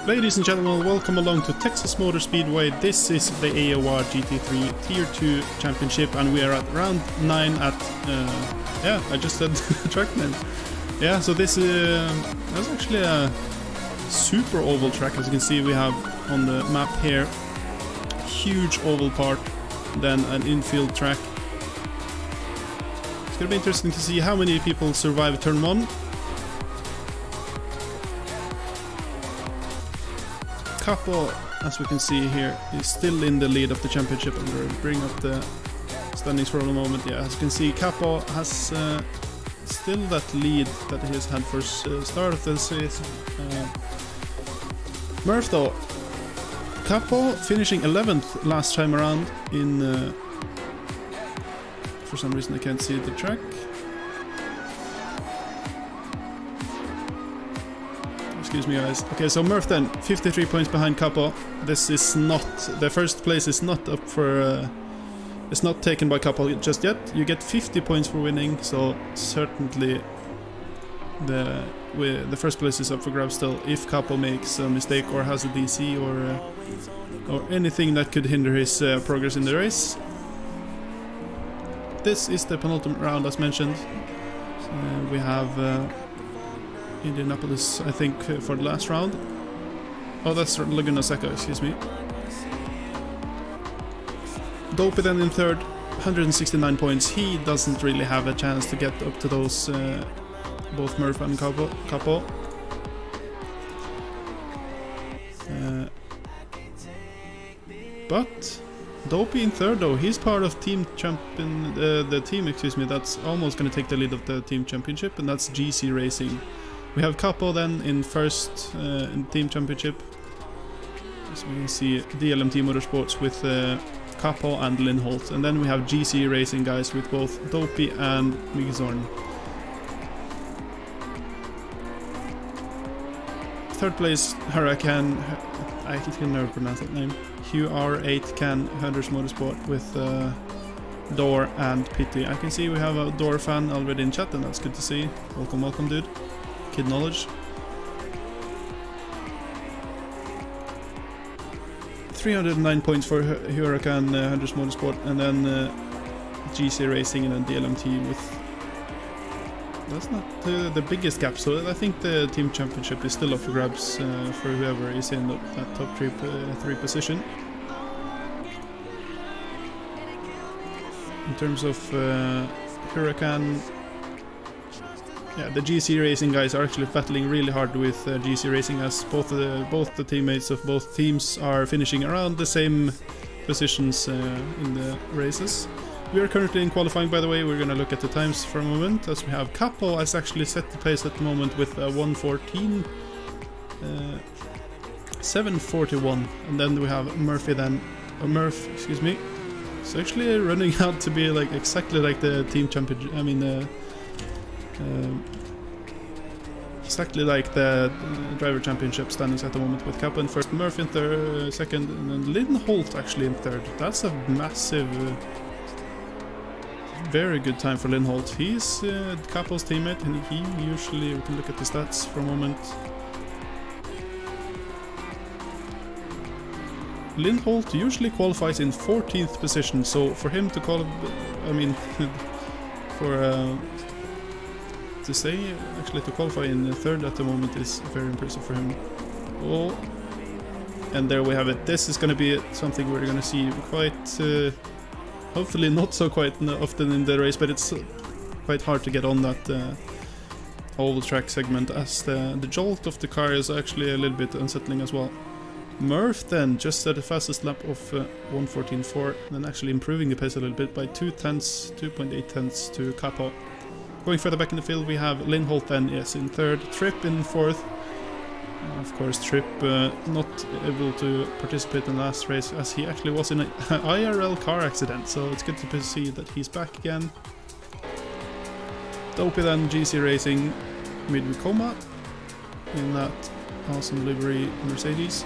Ladies and gentlemen, welcome along to Texas Motor Speedway. This is the AOR GT3 Tier 2 Championship, and we are at round 9 at, yeah, I just said track name. Yeah, so this that's actually a super oval track. As you can see, we have on the map here, huge oval part, then an infield track. It's gonna be interesting to see how many people survive turn 1. Capo, as we can see here, is still in the lead of the championship. I'm going to bring up the standings for a moment. Yeah, as you can see, Capo has still that lead that he has had for start of the season. Murph though, Capo finishing 11th last time around in... for some reason I can't see the track. Excuse me guys. Okay, so Murph then, 53 points behind Capo. This is not... the first place is not up for... it's not taken by Capo just yet. You get 50 points for winning, so certainly the first place is up for grabs still. If Capo makes a mistake or has a DC or anything that could hinder his progress in the race. This is the penultimate round as mentioned. We have... Indianapolis, I think, for the last round. Oh, that's Laguna Seca, excuse me. Dopey then in third, 169 points. He doesn't really have a chance to get up to those, both Murph and Capo. But Dopey in third though, he's part of team champion, the team, excuse me, that's almost going to take the lead of the team championship, and that's GC Racing. We have Capo then in first in team championship. So we can see DLMT Motorsports with Capo and Lindholt, and then we have GC Racing guys with both Dopey and Migzorn. Third place, Huracan, I can never pronounce that name. QR8 Can Hunters Motorsport with Door and Pity. I can see we have a Door fan already in chat, and that's good to see. Welcome, welcome, dude. Kid knowledge. 309 points for Huracan, Hunters Motorsport, and then GC Racing, and then DLMT with... That's not the biggest gap, so I think the team championship is still up for grabs for whoever is in that top three position. In terms of Huracan, yeah, the GC Racing guys are actually battling really hard with GC Racing, as both the teammates of both teams are finishing around the same positions in the races. We are currently in qualifying, by the way. We're going to look at the times for a moment, as we have Capo has actually set the pace at the moment with 1:14, 7:41, and then we have Murphy Murph, excuse me. It's actually running out to be like exactly like the team championship. I mean, exactly like the driver championship standings at the moment, with Capo in first, Murphy in second, and then Lynn Holt actually in third. That's a massive. Very good time for Lynn Holt. He's Capo's teammate, and he usually, we can look at the stats for a moment. Lynn Holt usually qualifies in 14th position, so for him to to qualify in third at the moment is very impressive for him. Oh, and there we have it. This is going to be something we're going to see quite. Hopefully not so quite often in the race, but it's quite hard to get on that oval track segment, as the jolt of the car is actually a little bit unsettling as well. Murph then just at the fastest lap of 1:14.4, then actually improving the pace a little bit by 2.8 tenths to Capo. Going further back in the field, we have Lynn Holt then, yes, in third, Tripp in fourth. Of course, Tripp not able to participate in the last race, as he actually was in an IRL car accident, so it's good to see that he's back again. Dopey then, GC Racing, midway coma in that awesome livery Mercedes.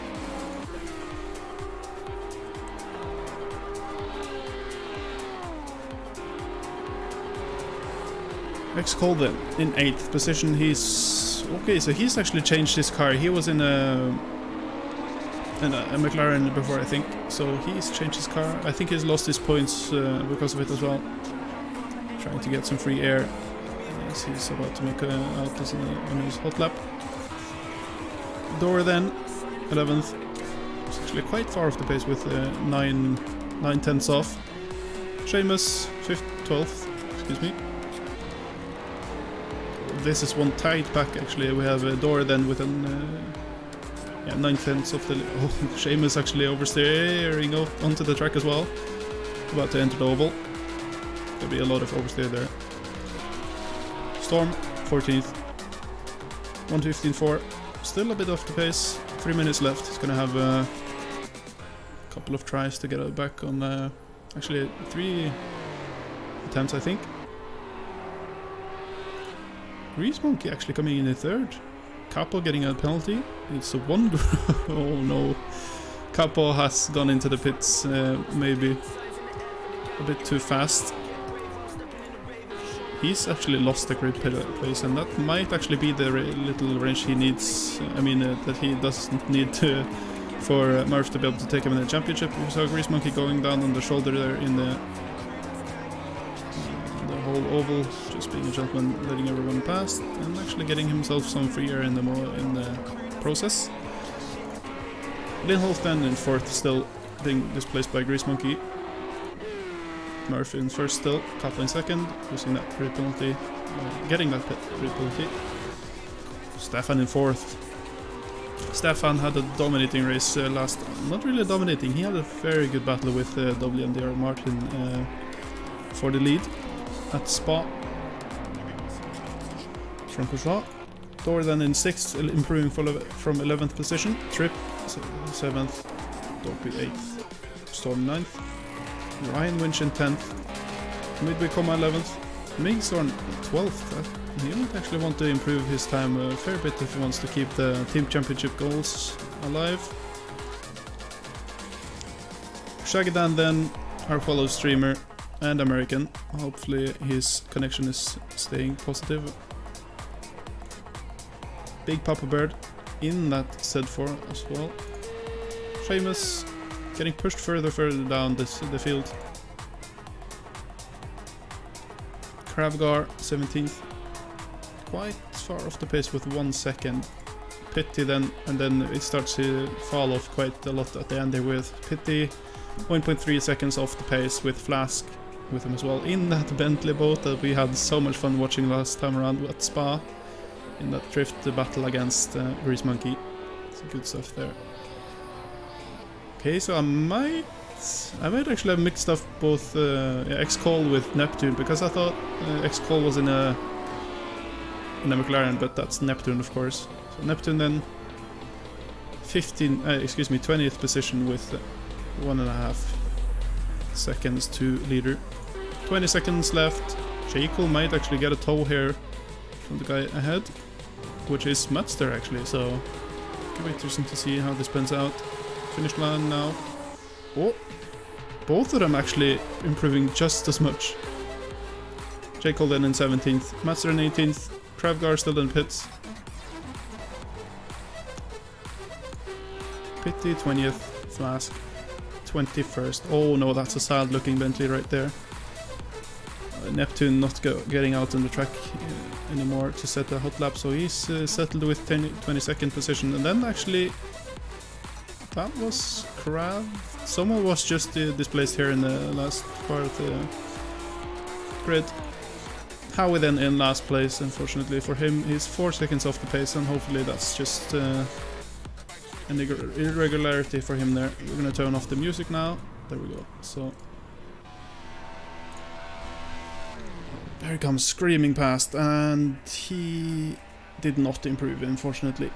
X-Cole then in 8th position. He's okay, so he's actually changed his car. He was in a McLaren before, I think, so he's changed his car. I think he's lost his points because of it as well. Trying to get some free air as he's about to make out on his hot lap. Door then 11th. It's actually quite far off the pace with 9 tenths off. Seamus 12th, excuse me. This is one tight pack actually. We have a Door then with an 9 tenths of the... Oh, Seamus actually oversteering onto the track as well. About to enter the oval. There'll be a lot of oversteer there. Storm 14th. 1:15.4. Still a bit off the pace. 3 minutes left. He's gonna have a couple of tries to get it back on... actually 3 attempts, I think. Grease Monkey actually coming in third. Capo getting a penalty. It's a 1. Oh no. Capo has gone into the pits maybe a bit too fast. He's actually lost the grid place, and that might actually be the little range he needs. I mean, that he doesn't need to for Murph to be able to take him in the championship. We saw Grease Monkey going down on the shoulder there in the whole oval, just being a gentleman, letting everyone pass, and actually getting himself some free air in the process. Lynn Holt then in fourth, still being displaced by Grease Monkey. Murphy in first still, Capo in second, using that free penalty, getting that free penalty. Stefan in fourth. Stefan had a dominating race last, not really dominating, he had a very good battle with WMDR Martin for the lead at Spa. From Courtois. Door then in 6th, improving from 11th position. Tripp 7th, Dopey 8th, Storm 9th, Ryan Winch in 10th, Midway Coma 11th, Migsorn 12th. He might actually want to improve his time a fair bit if he wants to keep the team championship goals alive. Shagadan then, our fellow streamer, and American. Hopefully his connection is staying positive. Big Papa Bird in that Z4 as well. Seamus getting pushed further down the field. Kravgar 17th, quite far off the pace with 1 second. Pitty then, and then it starts to fall off quite a lot at the end there with Pitty 1.3 seconds off the pace, with Flask with him as well in that Bentley boat that we had so much fun watching last time around at Spa in that drift battle against Grease Monkey. Some good stuff there. Okay, so I might actually have mixed up both X-Call with Neptune, because I thought X-Call was in a McLaren, but that's Neptune of course. So Neptune then 20th position with 1.5 seconds to leader. 20 seconds left. J-Cole might actually get a tow here from the guy ahead, which is Matster actually, so it'll be interesting to see how this pans out. Finish line now. Oh, both of them actually improving just as much. J-Cole then in 17th, Matster in 18th, Kravgar still in pits. Pitty 20th, Flask 21st. Oh no, that's a sad looking Bentley right there. Neptune not getting out on the track anymore to set a hot lap, so he's settled with 22nd position. And then actually that was Krav. Someone was just displaced here in the last part of the grid. Howie then in last place, unfortunately for him. He's 4 seconds off the pace, and hopefully that's just an irregularity for him there. We're gonna turn off the music now. There we go. So there he comes, screaming past, and he did not improve, unfortunately.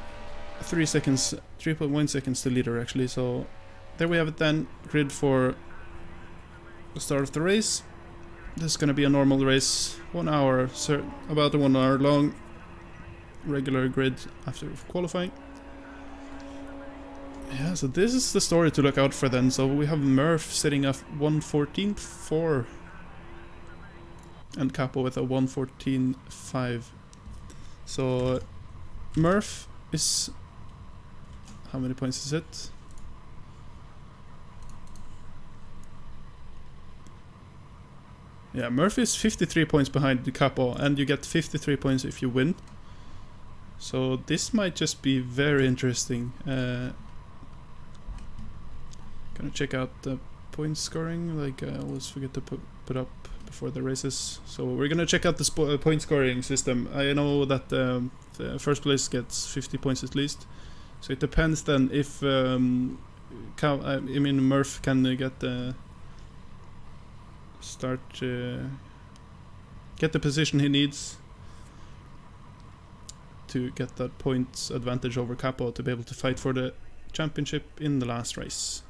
3.1 seconds to leader actually. So there we have it then. Grid for the start of the race. This is gonna be a normal race, 1 hour, about a 1 hour long regular grid after qualifying. Yeah, so this is the story to look out for then. So we have Murph sitting at 1:14.4 and Capo with a 1:14.5. So Murph is, how many points is it? Yeah, Murph is 53 points behind the Capo, and you get 53 points if you win. So this might just be very interesting. Gonna check out the point scoring, like I always forget to put up before the races. So we're gonna check out the point scoring system. I know that the first place gets 50 points at least. So it depends then if Murph can get the get the position he needs to get that points advantage over Capo to be able to fight for the championship in the last race.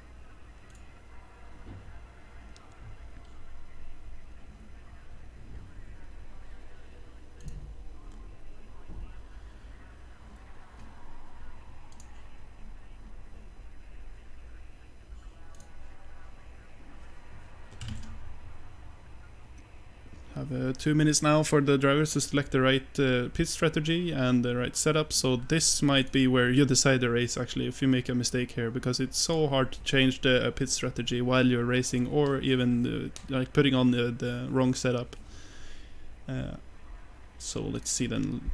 Have 2 minutes now for the drivers to select the right pit strategy and the right setup. So this might be where you decide the race actually if you make a mistake here, because it's so hard to change the pit strategy while you're racing, or even like putting on the wrong setup. So let's see then.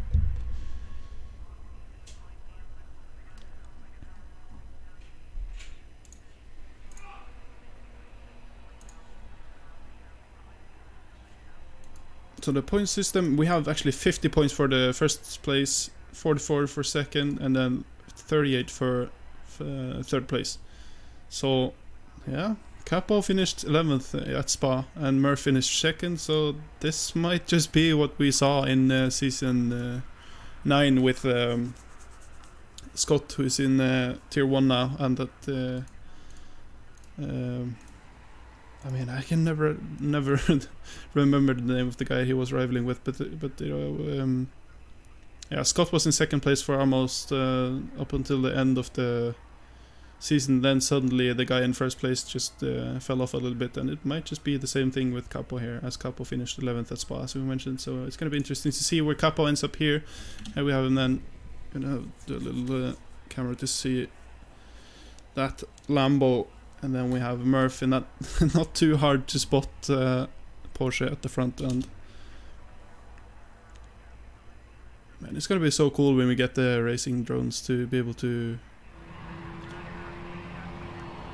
So the point system, we have actually 50 points for the first place, 44 for second, and then 38 for third place. So yeah, Capo finished 11th at Spa and Murph finished second, so this might just be what we saw in season 9 with Scott, who is in tier 1 now, and that I mean, I can never remember the name of the guy he was rivaling with, but you know, yeah, Scott was in second place for almost up until the end of the season, then suddenly the guy in first place just fell off a little bit, and it might just be the same thing with Capo here, as Capo finished 11th at Spa, as we mentioned. So it's going to be interesting to see where Capo ends up here. And we have him then, gonna do a little camera to see that Lambo, and then we have Murph in that not too hard to spot Porsche at the front end. Man, it's gonna be so cool when we get the racing drones to be able to.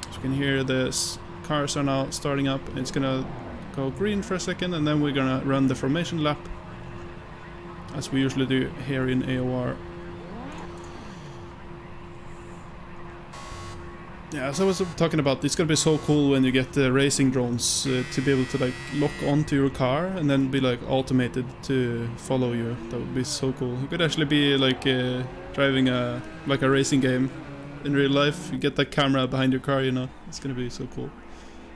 So you can hear the cars are now starting up. It's gonna go green for a second, and then we're gonna run the formation lap, as we usually do here in AOR. Yeah, as I was talking about, it's gonna be so cool when you get the racing drones to be able to like lock onto your car and then be like automated to follow you. That would be so cool. It could actually be like driving a racing game in real life. You get that camera behind your car, you know. It's gonna be so cool.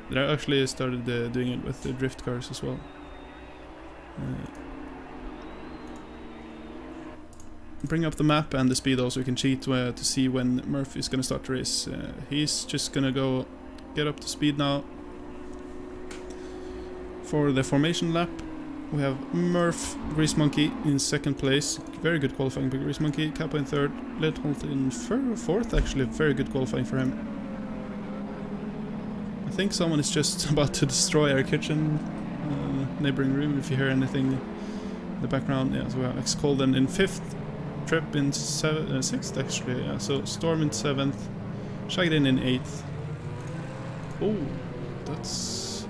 They actually started doing it with the drift cars as well. Bring up the map and the speed also. You can cheat to see when Murphy is going to start the race. He's just going to go get up to speed now. For the formation lap, we have Murph, Grease Monkey in second place. Very good qualifying by Grease Monkey. Capo in third. Led Holt in fourth, actually. Very good qualifying for him. I think someone is just about to destroy our kitchen neighboring room, if you hear anything in the background. Yeah, so we have X-Colden in fifth. Trip in sixth, actually. Yeah, so Storm in seventh, Shagrin in eighth. Oh, that's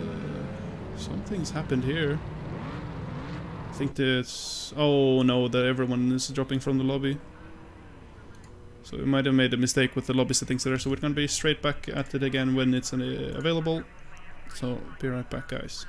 something's happened here. I think that's. Oh no, that everyone is dropping from the lobby. So we might have made a mistake with the lobby settings there. So we're gonna be straight back at it again when it's available. So be right back, guys.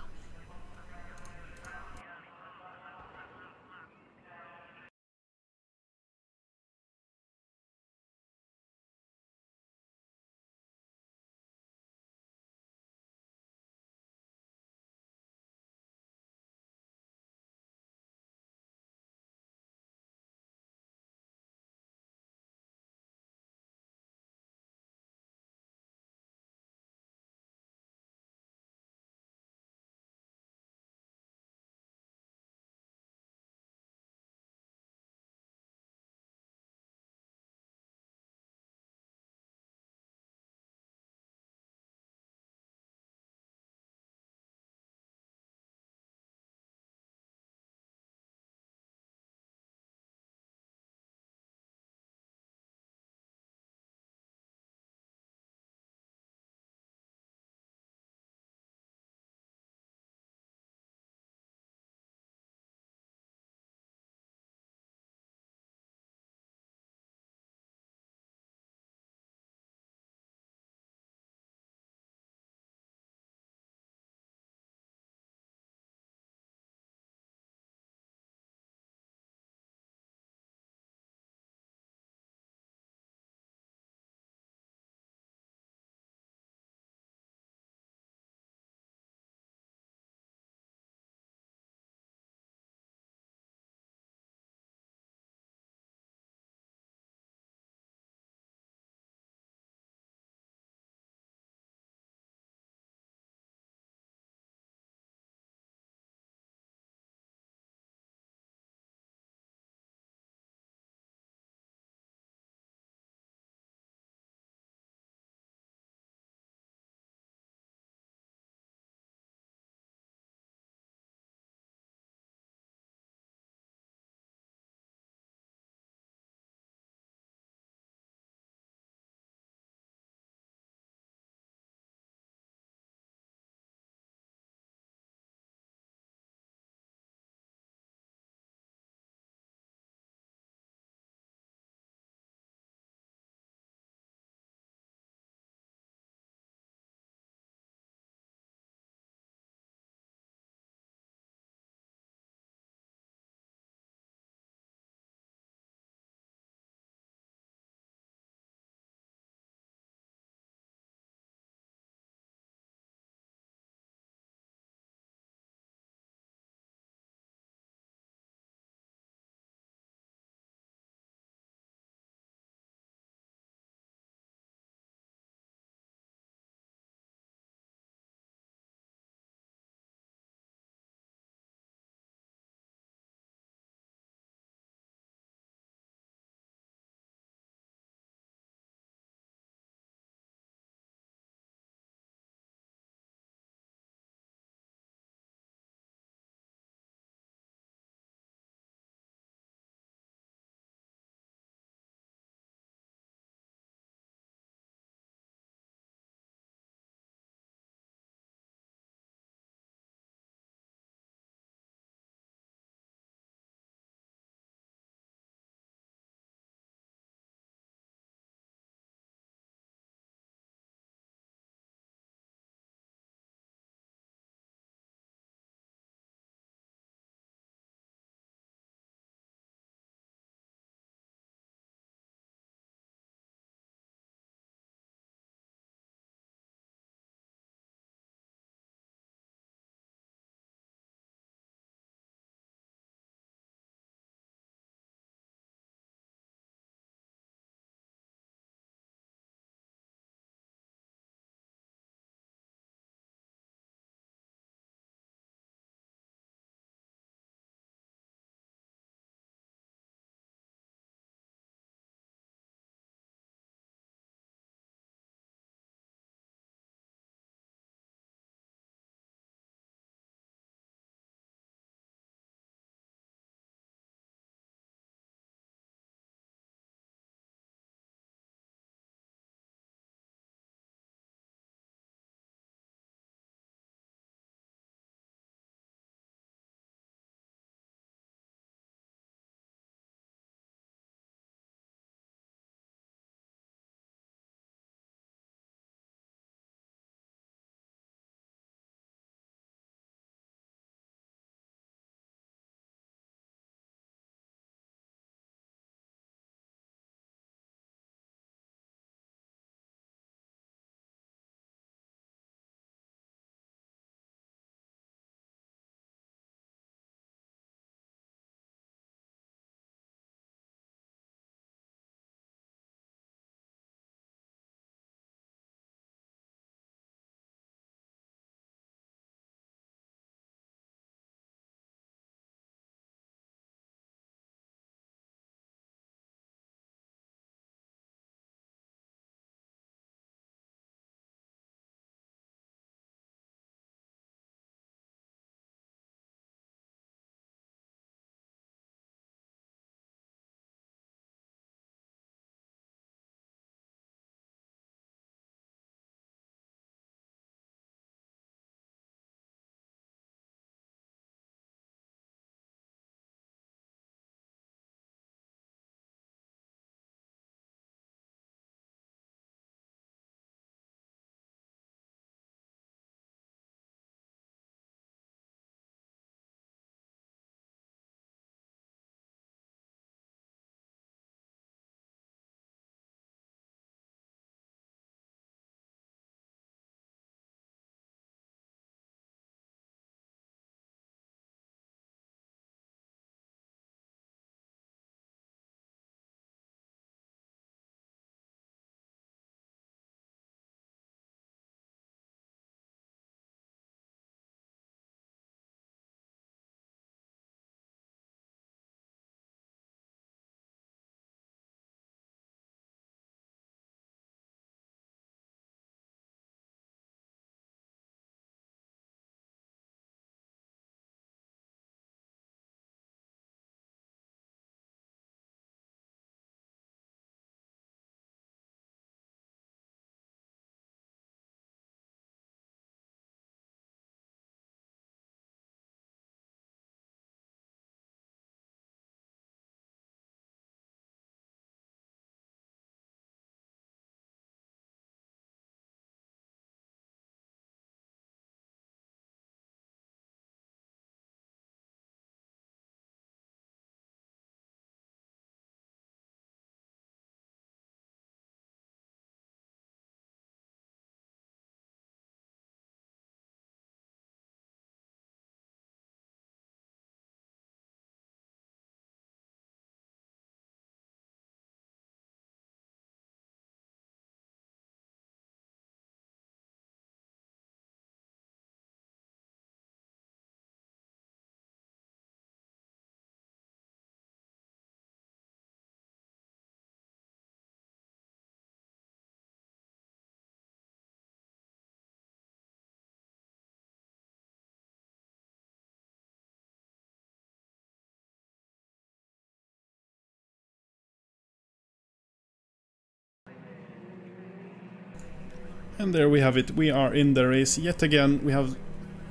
And there we have it. We are in the race yet again. We have,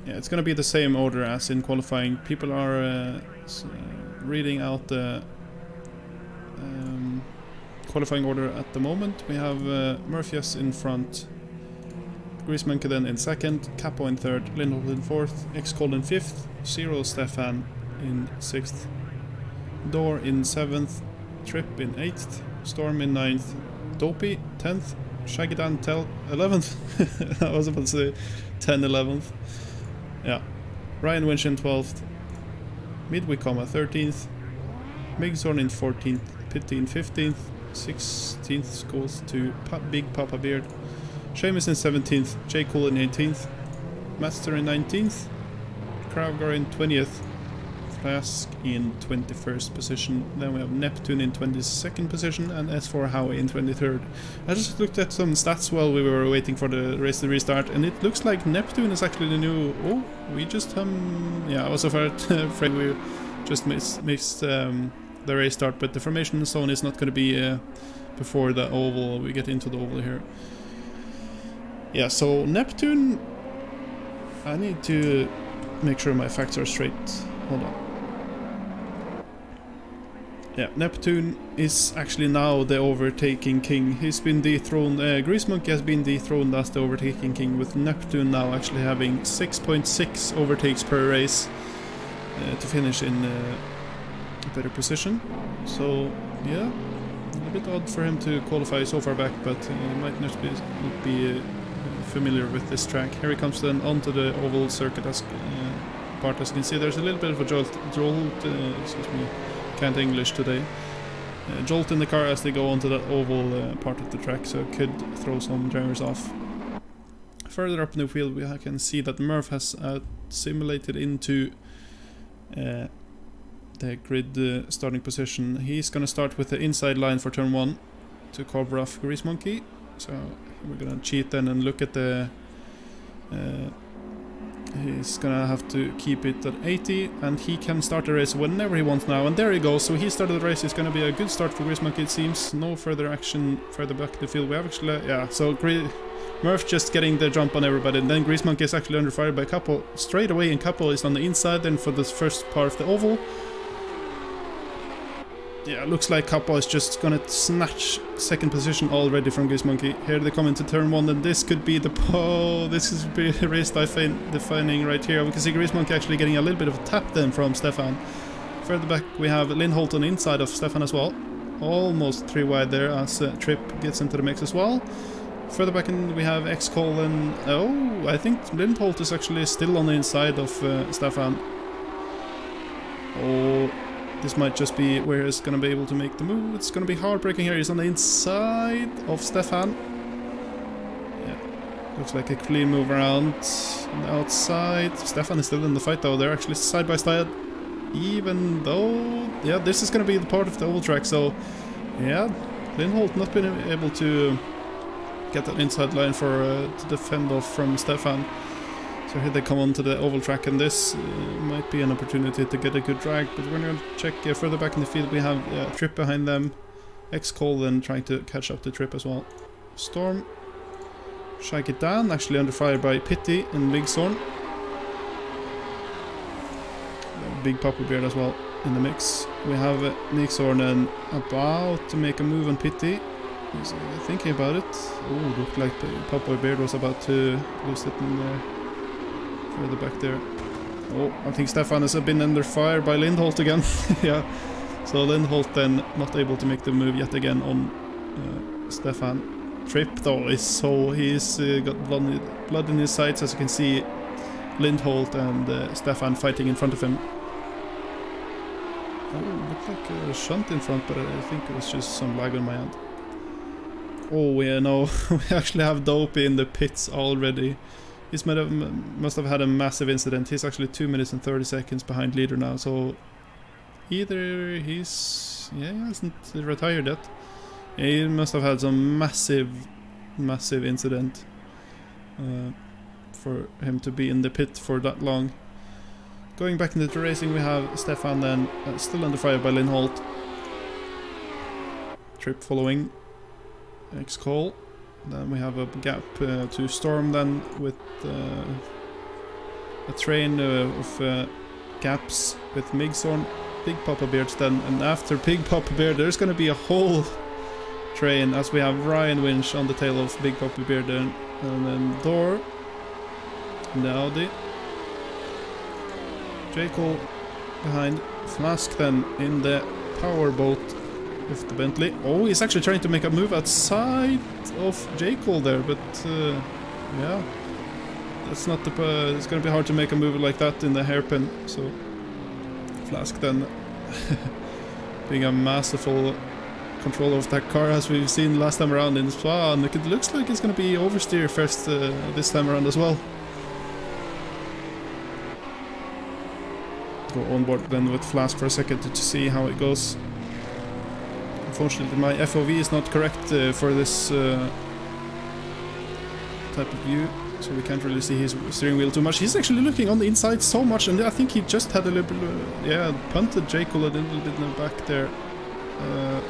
yeah, it's gonna be the same order as in qualifying. People are reading out the qualifying order at the moment. We have Murphy's in front, Grease Monkey then in second, Capo in third, Lindholt in fourth, X-Cold in fifth, Zero Stefan in sixth, Door in seventh, Trip in eighth, Storm in ninth, Dopey 10th, Shaggy Dan 11th. I was about to say 10, 11th. Yeah. Ryan Winch in 12th, Midway, 13th, Migzorn in 14th, Pitty in 15th, 16th goes to Big Papa Beard, Seamus in 17th, J. Cool in 18th, Master in 19th, Kravgar in 20th, Flask in 21st position. Then we have Neptune in 22nd position and S4 Howie in 23rd. I just looked at some stats while we were waiting for the race to restart, and it looks like Neptune is actually the new... Oh, we just... yeah, I was afraid we just missed the race start, but the formation zone is not going to be before the oval. We get into the oval here. Yeah, so Neptune... I need to make sure my facts are straight. Hold on. Yeah, Neptune is actually now the overtaking king. He's been dethroned. Grease Monkey has been dethroned as the overtaking king, with Neptune now actually having 6.6 overtakes per race to finish in a better position. So, yeah, a bit odd for him to qualify so far back, but he might not be familiar with this track. Here he comes then onto the oval circuit as part. As you can see, there's a little bit of a jolt, excuse me, can't English today. Jolt in the car as they go onto that oval part of the track, so it could throw some drivers off. Further up in the field, we can see that Murph has simulated into the grid starting position. He's gonna start with the inside line for turn 1 to cover off Grease Monkey. So we're gonna cheat then and look at the... he's gonna have to keep it at 80, and he can start the race whenever he wants now. And there he goes. So he started the race. It's gonna be a good start for Grease Monkey, it seems. No further action further back in the field. We have actually... yeah, so Murph just getting the jump on everybody, and then Grease Monkey is actually under fire by Capo straight away, and Capo is on the inside then for the first part of the oval. Yeah, looks like Capo is just gonna snatch second position already from Grease Monkey. Here they come into turn 1, and this could be the... oh, this is race defining right here. We can see Grease Monkey actually getting a little bit of a tap then from Stefan. Further back we have Lindholt on the inside of Stefan as well. Almost 3 wide there as Trip gets into the mix as well. Further back in we have X-Call, and... oh, I think Lindholt is actually still on the inside of Stefan. Oh... this might just be where he's going to be able to make the move. It's going to be heartbreaking here. He's on the inside of Stefan. Yeah, looks like a clean move around. On the outside. Stefan is still in the fight though. They're actually side by side. Even though... yeah, this is going to be the part of the oval track. So, yeah, Lindholt not been able to get that inside line for to defend off from Stefan. So here they come onto the oval track, and this might be an opportunity to get a good drag, but we're going to check further back in the field. We have Trip behind them, X-Cold then trying to catch up the Trip as well. Storm, Shake It Down, actually under fire by Pitty and Big Zorn. Big Papa Beard as well in the mix. We have Nick Zorn about to make a move on Pitty. He's thinking about it. Oh, looked like Papa Beard was about to lose it in there. Further back there. Oh, I think Stefan has been under fire by Lindholt again. Yeah. So Lindholt then not able to make the move yet again on Stefan. Trip though is so... he's got blood in his sides, as you can see. Lindholt and Stefan fighting in front of him. Oh, looked like a shunt in front, but I think it was just some lag on my end. Oh yeah, no. We actually have Dopey in the pits already. He must have had a massive incident. He's actually 2 minutes and 30 seconds behind leader now, so either he's... yeah, he hasn't retired yet. He must have had some massive incident for him to be in the pit for that long. Going back into the racing, we have Stefan then still under fire by Lindholt. Trip following. X-Call. Then we have a gap to Storm then with a train of gaps with Migsorn, Big Papa Beards then, and after Big Papa Beard there's gonna be a whole train as we have Ryan Winch on the tail of Big Papa Beard then, and then Door, the Audi, J. Cole behind, Flask then in the powerboat with the Bentley. Oh, he's actually trying to make a move outside of J. Cole there, but yeah, that's not the. It's gonna be hard to make a move like that in the hairpin. So Flask then being a masterful control of that car as we've seen last time around in Spa, and it looks like it's gonna be oversteer first this time around as well. Go on board then with Flask for a second to see how it goes. Unfortunately, my FOV is not correct for this type of view, so we can't really see his steering wheel too much. He's actually looking on the inside so much, and I think he just had a little bit, yeah, punted J. Cole a little bit in the back there.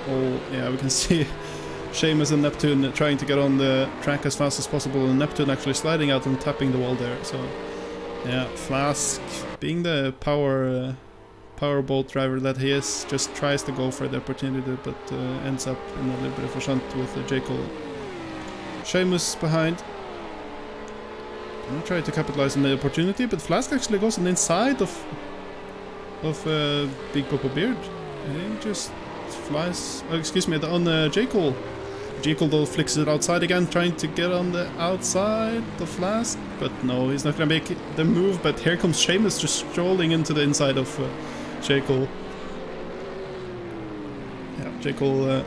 Oh, yeah, we can see Seamus and Neptune trying to get on the track as fast as possible, and Neptune actually sliding out and tapping the wall there. So, yeah, Flask, being the powerboat driver that he is, just tries to go for the opportunity, but ends up in a little bit of a shunt with J. Cole. Seamus behind. Try to capitalize on the opportunity, but Flask actually goes on the inside of Big Papa Beard. He just flies. Oh, excuse me, on J. Cole. J. Cole though flicks it outside again, trying to get on the outside of Flask, but no, he's not gonna make the move. But here comes Seamus just strolling into the inside of J. Cole. Yeah, J. Cole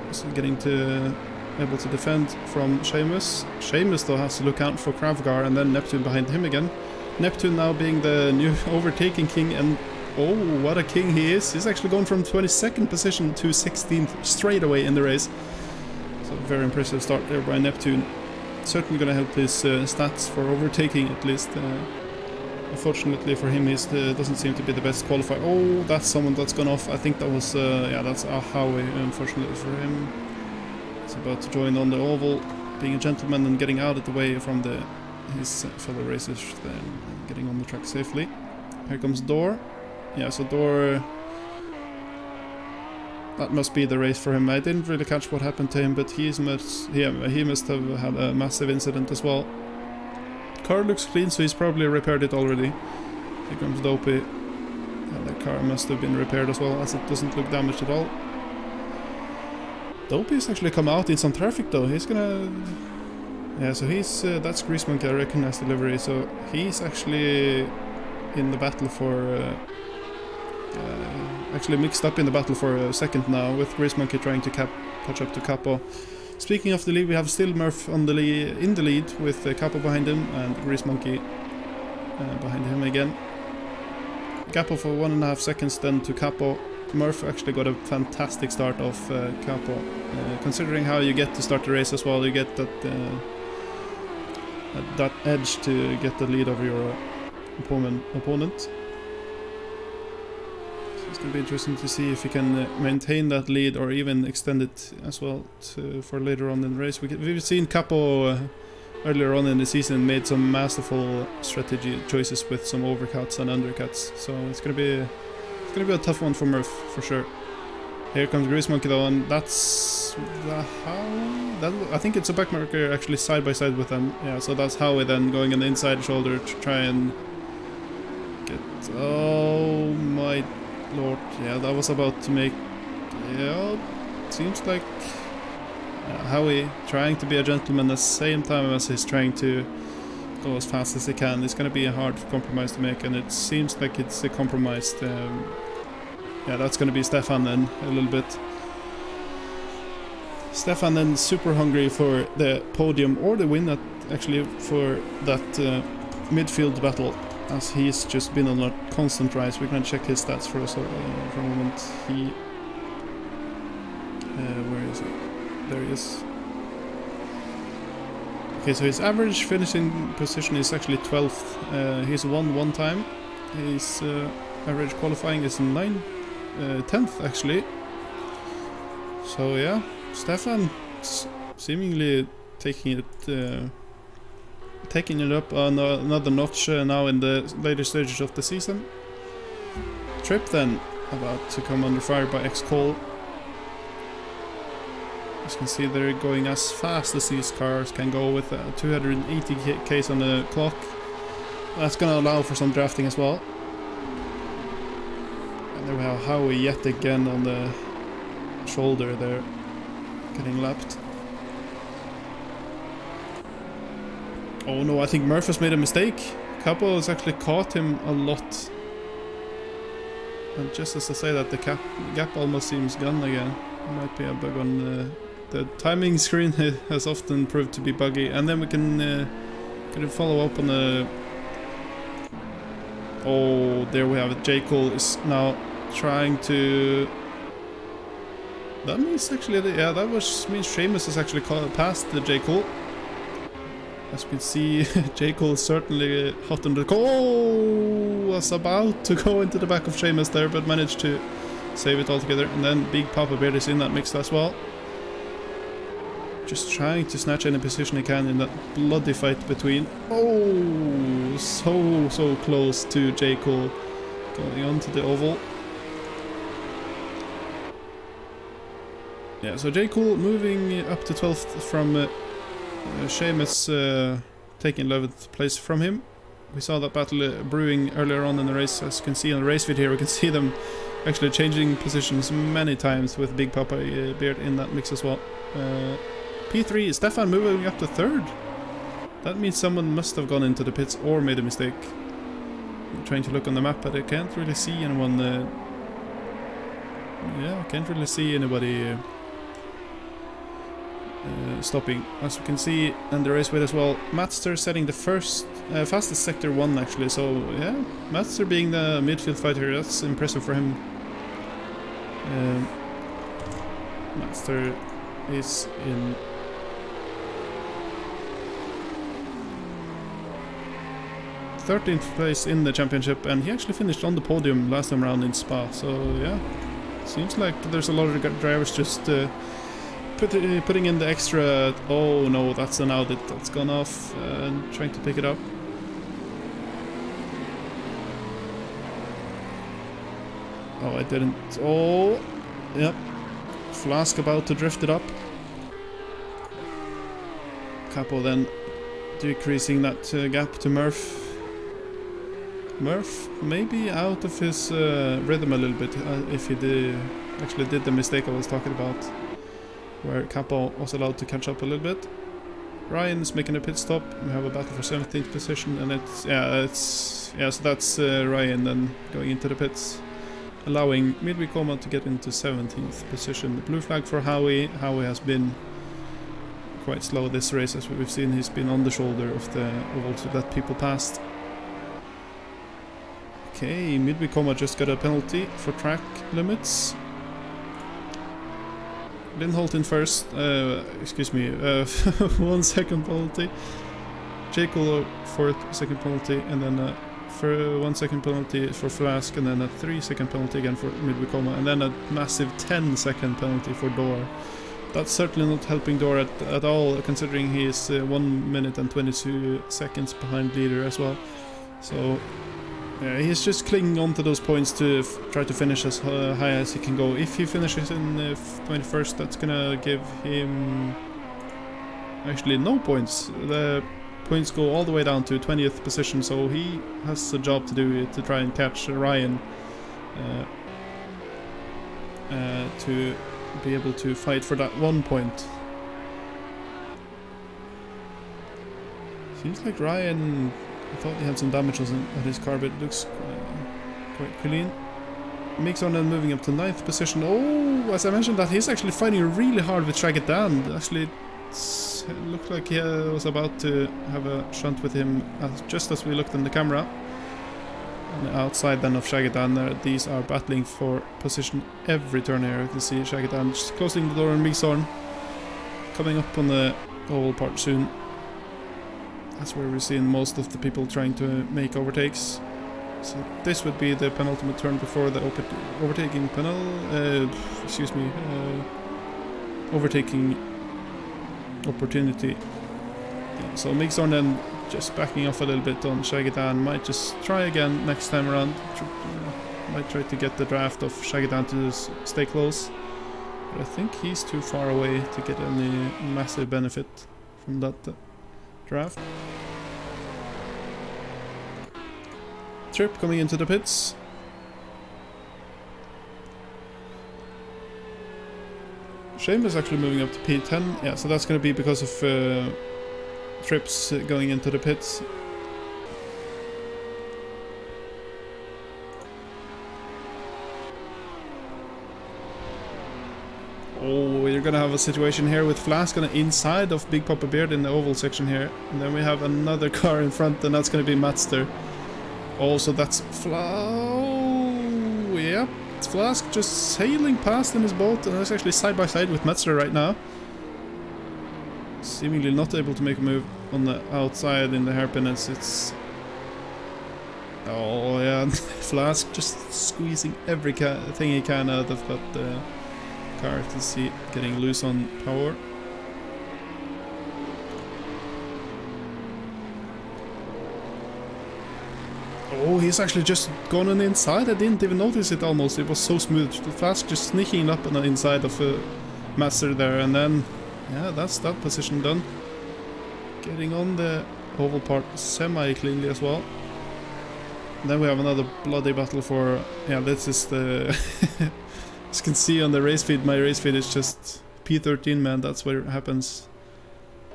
is getting able to defend from Seamus. Seamus though has to look out for Kravgar, and then Neptune behind him again. Neptune now being the new overtaking king, and oh, what a king he is. He's actually gone from 22nd position to 16th straight away in the race. So very impressive start there by Neptune. Certainly going to help his stats for overtaking at least. Unfortunately for him, he doesn't seem to be the best qualifier. Oh, that's someone that's gone off. I think that was, yeah, that's Howie, unfortunately for him. He's about to join on the oval, being a gentleman and getting out of the way from his fellow racers, then getting on the track safely. Here comes Door. Yeah, so Door, that must be the race for him. I didn't really catch what happened to him, but he must have had a massive incident as well. Car looks clean, so he's probably repaired it already. Here comes Dopey. Yeah, that car must have been repaired as well, as it doesn't look damaged at all. Dopey's actually come out in some traffic though. He's gonna... Yeah, so he's... that's Grease Monkey, I recognize the livery, so he's actually in the battle for... actually mixed up in the battle for a second now, with Grease Monkey trying to catch up to Capo. Speaking of the lead, we have still Murph on the in the lead with Capo behind him and Grease Monkey behind him again. Capo for 1.5 seconds then to Capo. Murph actually got a fantastic start off Capo. Considering how you get to start the race as well, you get that edge to get the lead over your opponent. It's going to be interesting to see if he can maintain that lead or even extend it as well for later on in the race. We've seen Capo earlier on in the season made some masterful strategy choices with some overcuts and undercuts, so it's going to be a tough one for Murph for sure. Here comes Grease Monkey though, and that's I think it's a backmarker actually side by side with them. Yeah, so that's Howie then going on the inside shoulder to try and get. Oh my Lord, yeah, that was about to make... Yeah, seems like Howie trying to be a gentleman at the same time as he's trying to go as fast as he can. It's going to be a hard compromise to make, and it seems like it's a compromised... yeah, that's going to be Stefan then, a little bit. Stefan then super hungry for the podium, or the win, actually, for that midfield battle, as he's just been on a constant rise. We're going to check his stats for a moment. Where is he? There he is. Okay, so his average finishing position is actually 12th. He's won one time. His average qualifying is 10th actually. So yeah, Stefan seemingly taking it up another notch now in the later stages of the season. Trip then about to come under fire by X-Cole. As you can see, they're going as fast as these cars can go with 280 k's on the clock. That's going to allow for some drafting as well. And there we have Howie yet again on the shoulder there, getting lapped. Oh no, I think Murph has made a mistake. Capo has actually caught him a lot. And just as I say that, the gap almost seems gone again. Might be a bug on the timing screen. Has often proved to be buggy. And then we can follow up on the... Oh, there we have it. J. Cole is now trying to... That means actually, yeah, that means Seamus has actually passed the J. Cole. As we can see, J. Cole is certainly hot under the coal. Oh, was about to go into the back of Seamus there, but managed to save it altogether. And then Big Papa Bear is in that mix as well. Just trying to snatch any position he can in that bloody fight between. Oh, so close to J. Cole going on to the oval. Yeah, so J. Cole moving up to 12th from Seamus taking 11th place from him. We saw that battle brewing earlier on in the race. As you can see on the race vid here, we can see them actually changing positions many times with Big Papa Beard in that mix as well. P3, Stefan moving up to 3rd. That means someone must have gone into the pits or made a mistake. I'm trying to look on the map, but I can't really see anyone. Yeah, I can't really see anybody stopping. As we can see in the race with as well, Matster setting the fastest sector 1 actually. So yeah, Matster being the midfield fighter, that's impressive for him. Matster is in 13th place in the championship, and he actually finished on the podium last time around in Spa. So yeah, seems like there's a lot of drivers just putting in the extra. Oh no, that's an audit that's gone off, and trying to pick it up. Oh, I didn't. Oh, yep. Flask about to drift it up. Capo then decreasing that gap to Murph. Murph maybe out of his rhythm a little bit if he actually did the mistake I was talking about, where Capo was allowed to catch up a little bit. Ryan is making a pit stop. We have a battle for 17th position, and so that's Ryan then going into the pits, allowing Midweek Coma to get into 17th position. The blue flag for Howie. Howie has been quite slow this race, as we've seen. He's been on the shoulder of the oval to let people past. Okay, Midweek Coma just got a penalty for track limits. Lindholt in first, excuse me, 1 second penalty. Jekyll 4th second penalty, and then for 1 second penalty for Flask, and then a 3 second penalty again for Midweek Coma, and then a massive 10 second penalty for Dor. That's certainly not helping Dor at all, considering he is 1 minute and 22 seconds behind leader as well. So yeah, he's just clinging on to those points to try to finish as high as he can go. If he finishes in 21st, that's gonna give him actually no points. The points go all the way down to 20th position, so he has a job to do to try and catch Ryan to be able to fight for that 1 point. Seems like Ryan, I thought he had some damage on his car, but it looks quite clean. Mixon then moving up to 9th position. Oh, as I mentioned, that he's actually fighting really hard with Shag It Dan. Actually, it looked like he was about to have a shunt with him just as we looked in the camera. And outside then of Shag It Dan, these are battling for position every turn here. You can see Shag It Dan just closing the door on Mixon, coming up on the oval part soon. That's where we're seeing most of the people trying to make overtakes. So this would be the penultimate turn before the overtaking opportunity. So Mixon then just backing off a little bit on Shagadan. Might just try again next time around. Might try to get the draft of Shagadan to stay close. But I think he's too far away to get any massive benefit from that draft. Trip coming into the pits. Shame is actually moving up to P10. Yeah, so that's going to be because of Trips going into the pits. Oh, we're gonna have a situation here with Flask on the inside of Big Papa Beard in the oval section here. And then we have another car in front, and that's gonna be Matster. Also, that's yep, it's Flask just sailing past in his boat, and it's actually side by side with Matster right now. Seemingly not able to make a move on the outside in the hairpin as it's... Oh yeah, Flask just squeezing everything he can out of that car to see getting loose on power. Oh, he's actually just gone on the inside. I didn't even notice it almost. It was so smooth. The Flask just sneaking up on the inside of Master there, and then yeah, that's that position done. Getting on the oval part semi-cleanly as well. And then we have another bloody battle for... Yeah, this is the... As you can see on the race feed, my race feed is just P13, man, that's where it happens.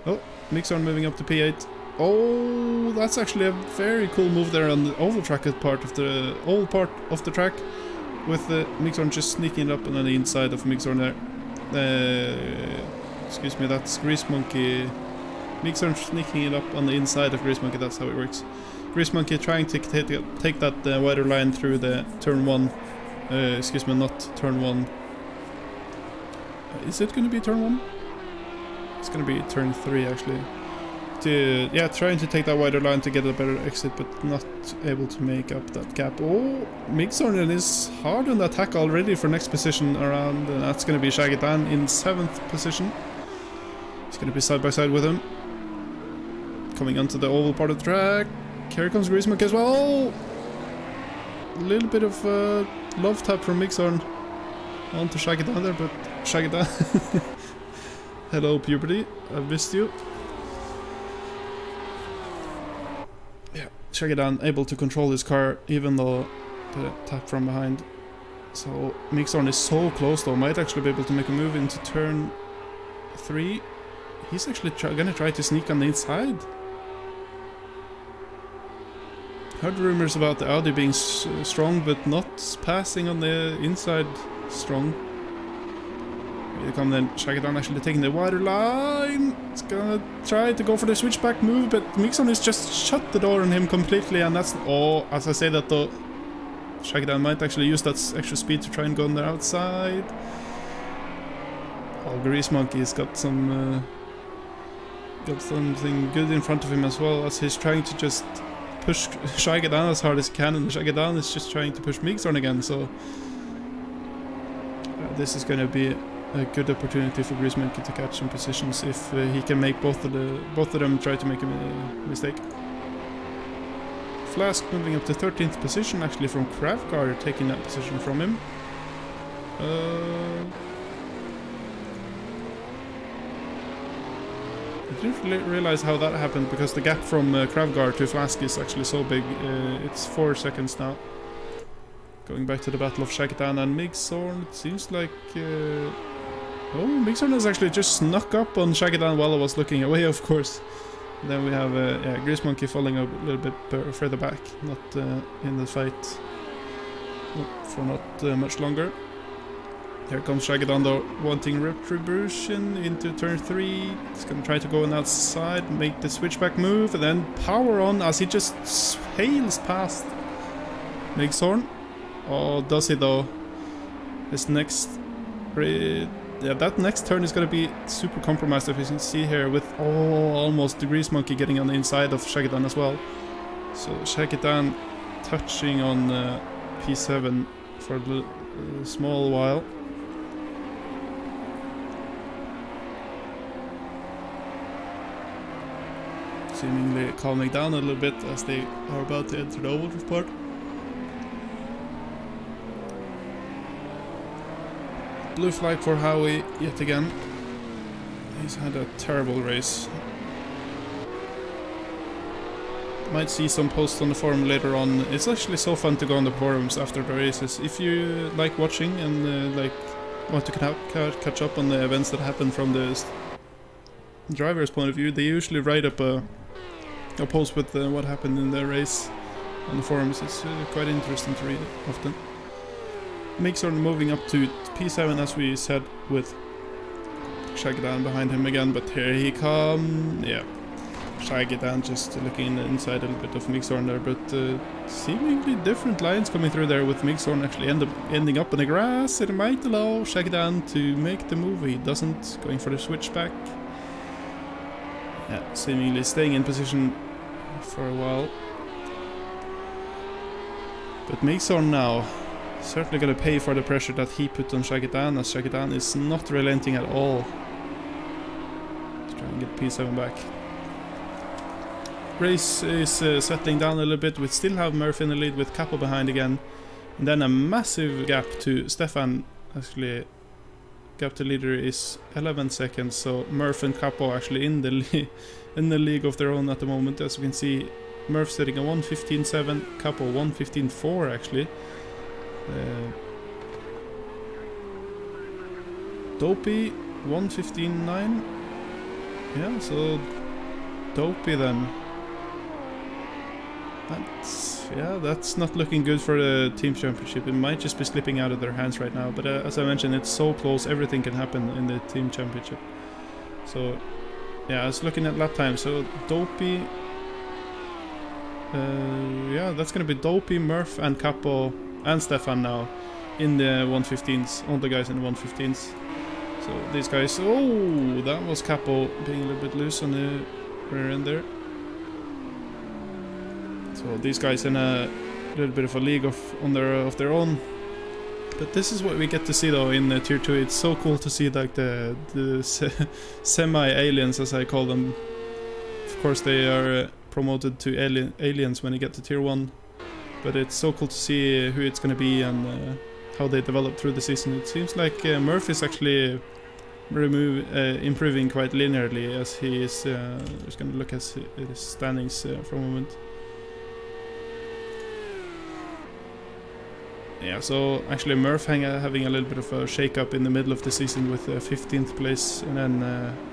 Oh, Mixon moving up to P8. Oh, that's actually a very cool move there on the oval track part of the oval part of the track, with the Mixon just sneaking up on the inside of Mixon there. Excuse me, that's Grease Monkey. Mixon sneaking it up on the inside of Grease Monkey, that's how it works. Grease Monkey trying to take that wider line through the turn 1. Excuse me, not turn 1. Is it going to be turn 1? It's going to be turn 3 actually. Yeah, trying to take that wider line to get a better exit, but not able to make up that gap. Oh, Mixon is hard on the attack already for next position around, and that's going to be Shagadan in 7th position. He's going to be side by side with him. Coming onto the oval part of the track. Here comes Grease Monkey as well. A little bit of love tap from Mixon onto Shagadan there, but Shagadan. Hello puberty, I've missed you. Yeah, Shagadan able to control his car even though the tap from behind. So Mixon is so close though, might actually be able to make a move into turn 3. He's actually gonna try to sneak on the inside. Heard rumors about the Audi being strong, but not passing on the inside strong. Here come then Shagadan actually taking the wider line. He's gonna try to go for the switchback move, but Mixon has just shut the door on him completely, and that's... Oh, as I say that though, Shagadan might actually use that extra speed to try and go on the outside. Oh, Grease Monkey's got some... got something good in front of him as well, as he's trying to just push Shagadan as hard as he can, and Shagadan is just trying to push Mixon again, so this is going to be a good opportunity for Grease Monkey to catch some positions if he can make both of them try to make a mistake. Flask moving up to 13th position, actually from Kravgar taking that position from him. I didn't realize how that happened, because the gap from Kravgar to Flask is actually so big. It's 4 seconds now. Going back to the battle of Shagadan and Mixon, it seems like... Oh, Mixon has actually just snuck up on Shagadan while I was looking away, of course. And then we have yeah, Grease Monkey falling a little bit further back, not in the fight for not much longer. Here comes Shagadan though, wanting retribution into turn 3. He's gonna try to go on that side, make the switchback move, and then power on as he just sails past Mixon. Oh, does he though? His next... Yeah, that next turn is gonna be super compromised, if you can see here, with almost the Grease Monkey getting on the inside of Shagadan as well. So Shagadan touching on P7 for a small while. seemingly calming down a little bit as they are about to enter the oval part. Blue flag for Howie yet again. He's had a terrible race. Might see some posts on the forum later on. It's actually so fun to go on the forums after the races. If you like watching and like want to catch up on the events that happen from the driver's point of view, they usually write up a post with what happened in the race on the forums. It's quite interesting to read often. Mixon moving up to P7 as we said, with Shaggy Dan behind him again, but here he comes. Yeah. Shaggy Dan just looking inside a little bit of Mixhorn there, but seemingly different lines coming through there, with Mixhorn actually ending up in the grass. It might allow Shaggy Dan to make the move. He doesn't, going for the switchback. Yeah, seemingly staying in position for a while. But Mixhorn now certainly going to pay for the pressure that he put on Shaggy Dan, as Shaggy Dan is not relenting at all to try and get P7 back. Race is settling down a little bit. We still have Murph in the lead with Capo behind again, and then a massive gap to Stefan. Actually, gap to leader is 11 seconds, so Murph and Capo actually in the league of their own at the moment. As we can see, Murph sitting at 1:15.7, Capo 1:15.4 actually. Dopey 1:15.9. Yeah, so Dopey then. That's not looking good for the team championship. It might just be slipping out of their hands right now, but as I mentioned, it's so close, everything can happen in the team championship. So yeah, I was looking at lap time, so Dopey, yeah, that's gonna be Dopey, Murph and Capo and Stefan now in the 1:15s, all the guys in the 1:15s. So these guys, oh, that was Capo being a little bit loose on the rear end there. So these guys in a little bit of a league of their own. But this is what we get to see though in Tier 2. It's so cool to see like the semi-aliens, as I call them. Of course they are promoted to aliens when you get to Tier 1. But it's so cool to see who it's going to be and how they develop through the season. It seems like Murph is actually improving quite linearly, as he is just going to look at his standings for a moment. Yeah, so actually Murph having a little bit of a shake-up in the middle of the season with a 15th place and then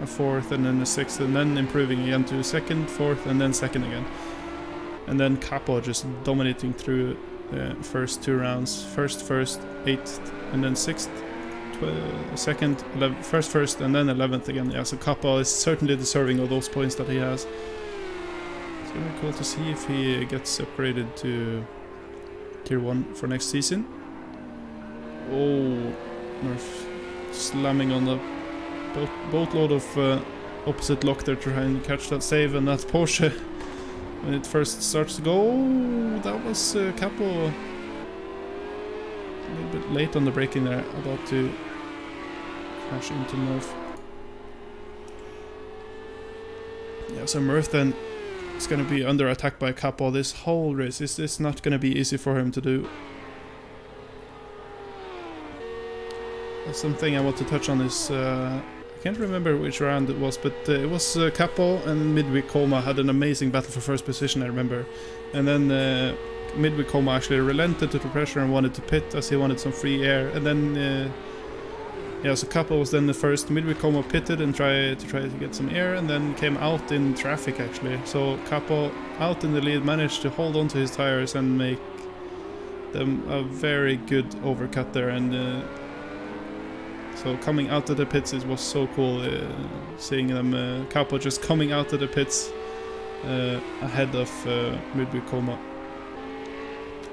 a 4th and then a 6th, and then improving again to 2nd, 4th and then 2nd again. And then Capo just dominating through the first 2 rounds. First, 8th and then 6th, 2nd, 11th, first and then 11th again. Yeah, so Capo is certainly deserving of those points that he has. It's gonna be cool to see if he gets upgraded to Tier 1 for next season. Oh, Murph slamming on the boatload of opposite lock there to try and catch that save, and that Porsche, when it first starts to go, oh, that was Capo a little bit late on the braking there, about to crash into Murph. Yeah, so Murph then is going to be under attack by Capo this whole race. This is not going to be easy for him to do. That's something I want to touch on is, I can't remember which round it was, but it was Capo and Midweek Coma had an amazing battle for first position, I remember. And then Midweek Coma actually relented to the pressure and wanted to pit as he wanted some free air. And then yeah, so Capo was then the first. Midweek Coma pitted and tried to get some air, and then came out in traffic actually. So Capo out in the lead managed to hold on to his tires and make them a very good overcut there. And so coming out of the pits, it was so cool seeing them, Capo just coming out of the pits ahead of Midweek Coma.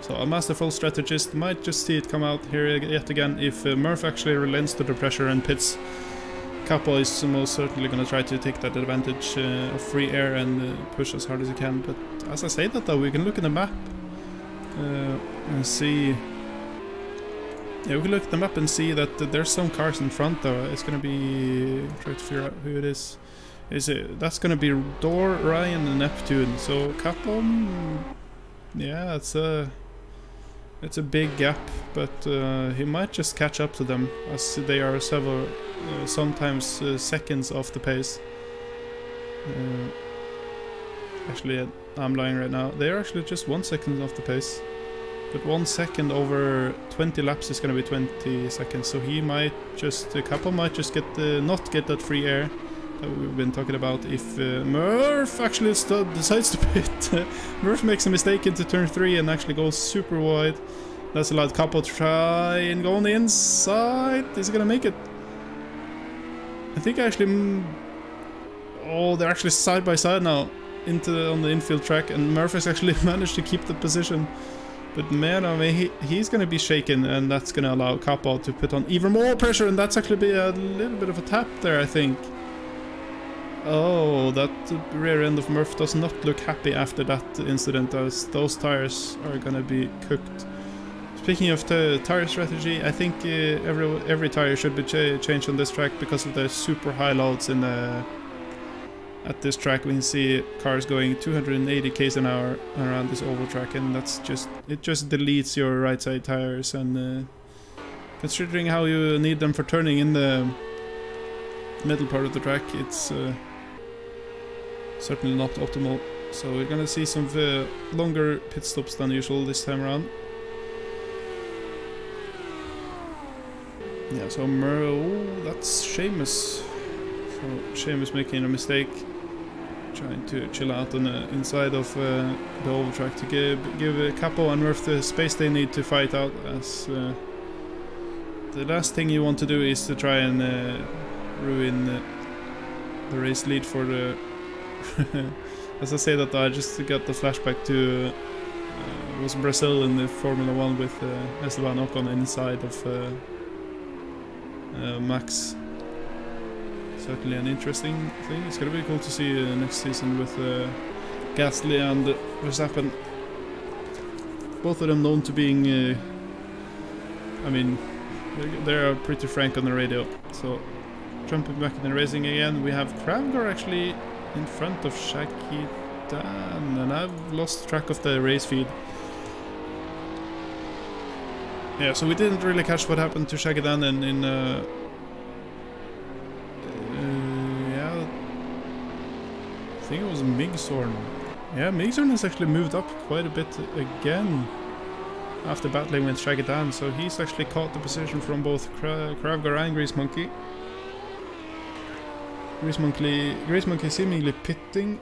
So a masterful strategist might just see it come out here yet again. If Murph actually relents to the pressure and pits, Capo is most certainly going to try to take that advantage of free air and push as hard as he can. But as I say that though, we can look at the map and see... Yeah, we can look at the map and see that there's some cars in front though. It's going to be... try to figure out who it is. That's gonna be Door, Ryan, and Neptune. So Capo, yeah, it's a big gap, but he might just catch up to them, as they are sometimes seconds off the pace. Actually, I'm lying right now. They are actually just 1 second off the pace. But 1 second over 20 laps is going to be 20 seconds, so he might just, Capo might just not get that free air that we've been talking about if Murph actually decides to pit. Murph makes a mistake into turn 3 and actually goes super wide. That's allowed Capo to try and go on the inside. Is he going to make it? I think actually... Oh, they're actually side by side now on the infield track, and Murph has actually managed to keep the position. But man, I mean, he's going to be shaken, and that's going to allow Capo to put on even more pressure, and that's actually be a little bit of a tap there, I think. Oh, that rear end of Murph does not look happy after that incident, as those tires are going to be cooked. Speaking of the tire strategy, I think every tire should be changed on this track because of the super high loads in at this track. We can see cars going 280 km an hour around this oval track, and it just deletes your right side tires, and considering how you need them for turning in the middle part of the track, it's certainly not optimal. So we're gonna see some longer pit stops than usual this time around. Yeah, so that's Seamus. So Seamus making a mistake, trying to chill out on the inside of the oval track to give Capo and Murph the space they need to fight out, as the last thing you want to do is to try and ruin the race lead for the... As I say that, I just got the flashback to it was Brazil in the Formula 1 with S11 on the inside of Max. Certainly an interesting thing. It's gonna be cool to see next season with Gasly and Verstappen. Both of them known to being, I mean, they are pretty frank on the radio. So, jumping back in the racing again, we have Kravgar actually in front of Shakidan, and I've lost track of the race feed. Yeah, so we didn't really catch what happened to Shakidan in yeah, I think it was Migsorn. Yeah, Migsorn has actually moved up quite a bit again after battling with Shakidan, so he's actually caught the position from both Kravgar and Grease Monkey. Grease Monkey seemingly pitting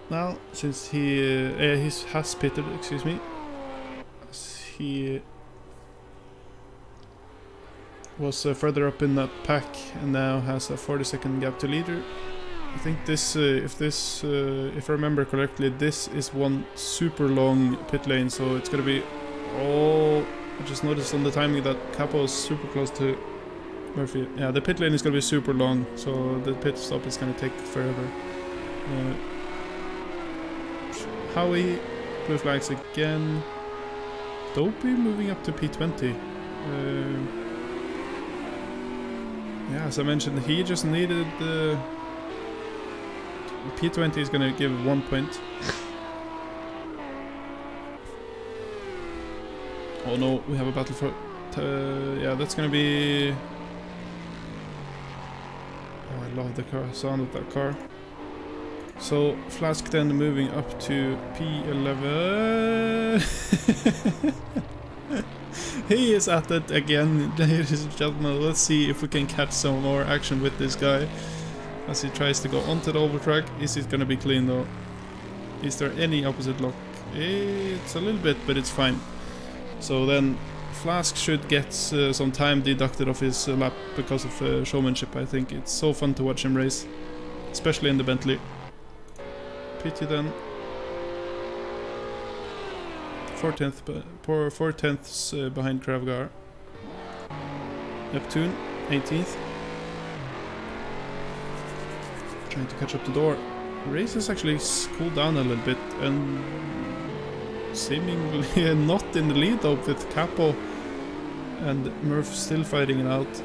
now, since he has pitted, excuse me. He was further up in that pack and now has a 40-second gap to leader. I think this, if I remember correctly, this is one super long pit lane, so it's gonna be... Oh, I just noticed on the timing that Capo is super close to Murphy. Yeah, the pit lane is gonna be super long, so the pit stop is gonna take forever. Howie, blue flags again. Dopey moving up to P20. Yeah, as I mentioned, he just needed the P20 is gonna give 1 point. Oh no, we have a battle for... yeah, that's gonna be... Oh, I love the sound of that car. So, Flask then moving up to P11. He is at it again, ladies and gentlemen. Let's see if we can catch some more action with this guy as he tries to go onto the oval track. Is it gonna be clean though? Is there any opposite lock? It's a little bit, but it's fine. So then Flask should get some time deducted off his lap because of showmanship. I think it's so fun to watch him race, especially in the Bentley. Pity then. 4 tenths behind Kravgar. Neptune, 18th. Trying to catch up the door. The race has actually cooled down a little bit and seemingly not in the lead though, with Capo and Murph still fighting it out.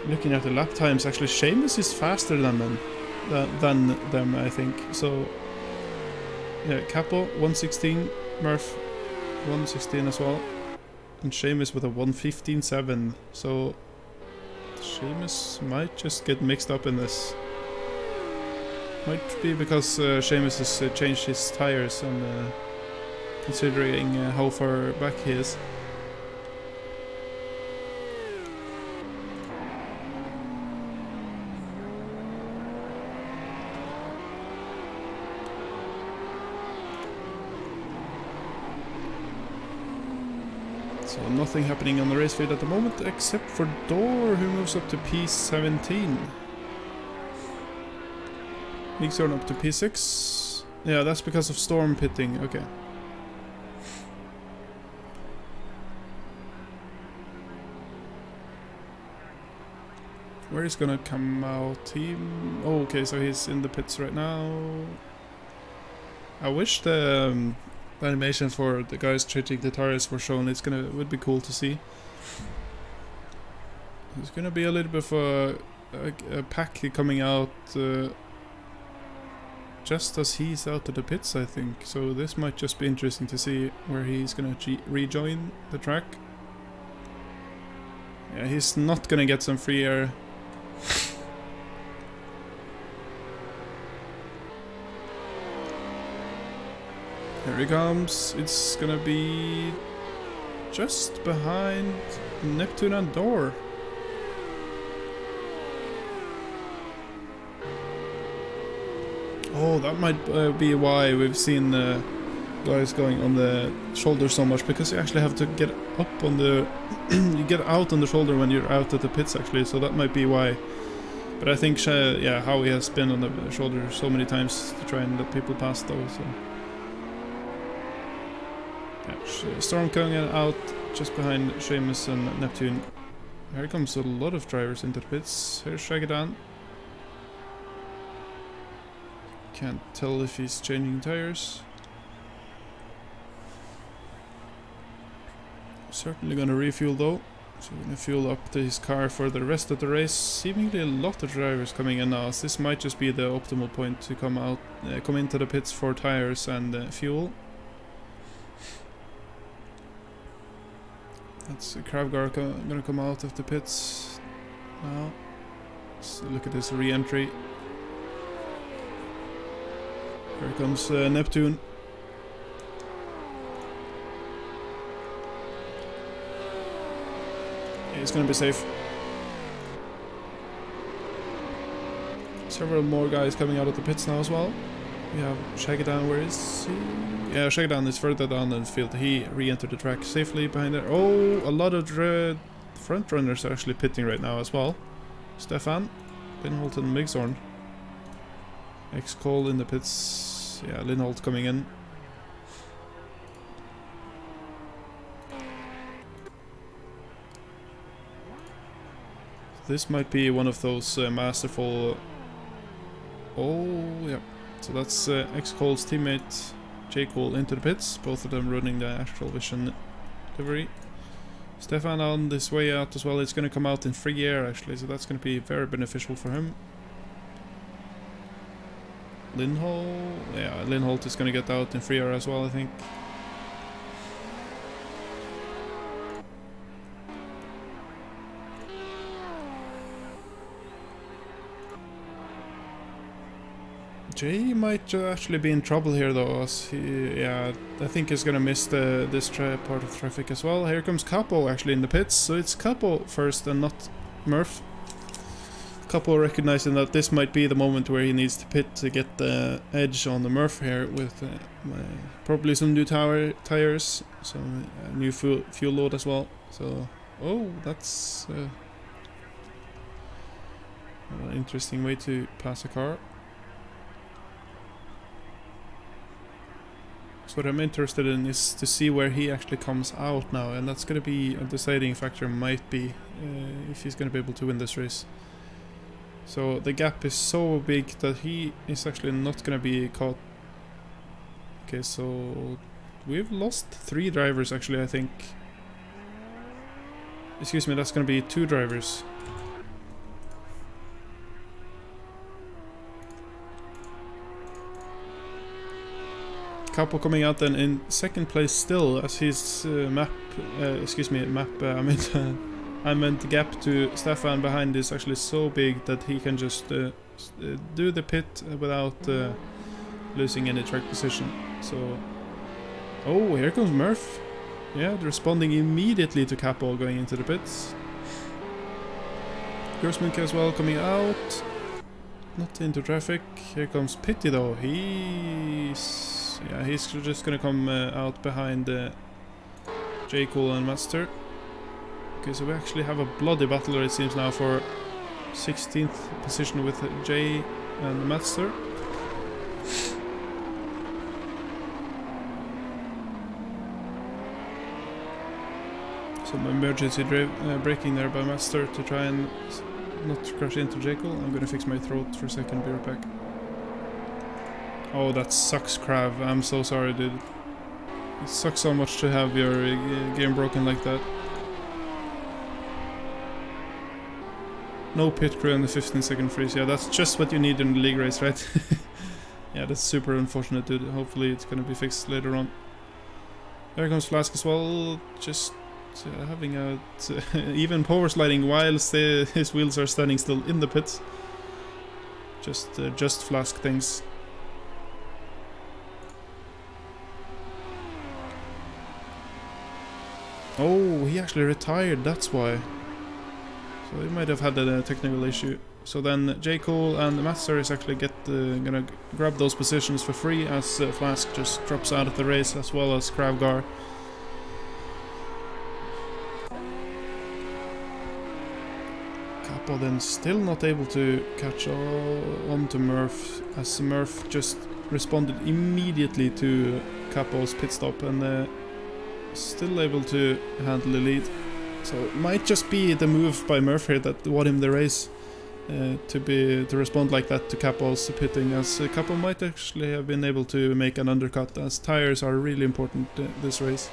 looking at the lap times, actually Seamus is faster than them, I think. So yeah, Capo 116, Murph 116 as well, and Seamus with a 115.7. So Seamus might just get mixed up in this. Might be because Seamus has changed his tires, and considering how far back he is. So nothing happening on the race field at the moment, except for Dor, who moves up to P17. Mixorn up to P6. Yeah, that's because of storm pitting. Okay. Where is gonna come out? Oh, okay, so he's in the pits right now. I wish the animation for the guys changing the tires were shown. It would be cool to see. There's gonna be a little bit of a pack coming out just as he's out of the pits, I think. So this might just be interesting to see where he's gonna rejoin the track. Yeah, he's not gonna get some free air. Here he comes. It's gonna be just behind Neptune and Dor. Oh, that might be why we've seen guys going on the shoulder so much, because you actually have to get up on the you get out on the shoulder when you're out at the pits, actually, so that might be why. But I think yeah, Howie has been on the shoulder so many times to try and let people pass though, so yeah, Storm coming out just behind Seamus and Neptune. Here comes a lot of drivers into the pits. Here's Shagadan. Can't tell if he's changing tires. Certainly gonna refuel though. So we're gonna fuel up his car for the rest of the race. Seemingly a lot of drivers coming in now, so this might just be the optimal point to come into the pits for tires and fuel. That's Kravgar gonna come out of the pits now. So look at this re-entry. Here comes Neptune. Yeah, he's gonna be safe. Several more guys coming out of the pits now as well. We have Shagadan, where is he? Yeah, Shagadan is further down in the field. He re-entered the track safely behind there. Oh, a lot of front runners are actually pitting right now as well. Stefan, Lindholt and Migshorn. X-Cole in the pits. Yeah, Lindholt coming in. This might be one of those masterful... Oh, yeah. So that's X-Cole's teammate J-Cole into the pits. Both of them running the Astral Vision livery. Stefan on this way out as well. It's going to come out in free air actually, so that's going to be very beneficial for him. Lindholt, yeah, Lindholt is going to get out in free air as well, I think. Jay might actually be in trouble here though, as he, yeah, I think he's gonna miss this part of traffic as well. Here comes Capo actually in the pits, so it's Capo first and not Murph. Capo recognizing that this might be the moment where he needs to pit to get the edge on the Murph here with probably some new tires, some new fuel load as well. So, oh, that's an interesting way to pass a car. So what I'm interested in is to see where he actually comes out now, and that's going to be a deciding factor, might be, if he's going to be able to win this race. So the gap is so big that he is actually not going to be caught. Okay, so we've lost 3 drivers actually, I think. Excuse me, that's going to be 2 drivers. Capo coming out then in second place still, as his I meant the gap to Stefan behind is actually so big that he can just do the pit without losing any track position. So, oh, here comes Murph. Yeah, responding immediately to Capo going into the pits. Grossman as well coming out. Not into traffic. Here comes Pitty though. He's just gonna come out behind J. Cole and Master. Okay, so we actually have a bloody battle it seems now for 16th position with Jay and Master. Some emergency braking there by Master to try and not crash into Jekyll. I'm gonna fix my throat for a second, be right back. Oh, that sucks, Krav. I'm so sorry, dude. It sucks so much to have your game broken like that. No pit crew and the 15-second freeze. Yeah, that's just what you need in the league race, right? Yeah, that's super unfortunate, dude. Hopefully it's gonna be fixed later on. There comes Flask as well, just having a even power sliding whilst his wheels are standing still in the pits. Just Flask things. Oh, he actually retired, that's why. So he might have had a technical issue. So then J. Cole and Master is actually gonna grab those positions for free as Flask just drops out of the race, as well as Kravgar. Capo then still not able to catch on to Murph, as Murph just responded immediately to Capo's pit stop and still able to handle the lead. So it might just be the move by Murph here that won him the race, to respond like that to Capo's pitting, as Capo might actually have been able to make an undercut, as tires are really important this race.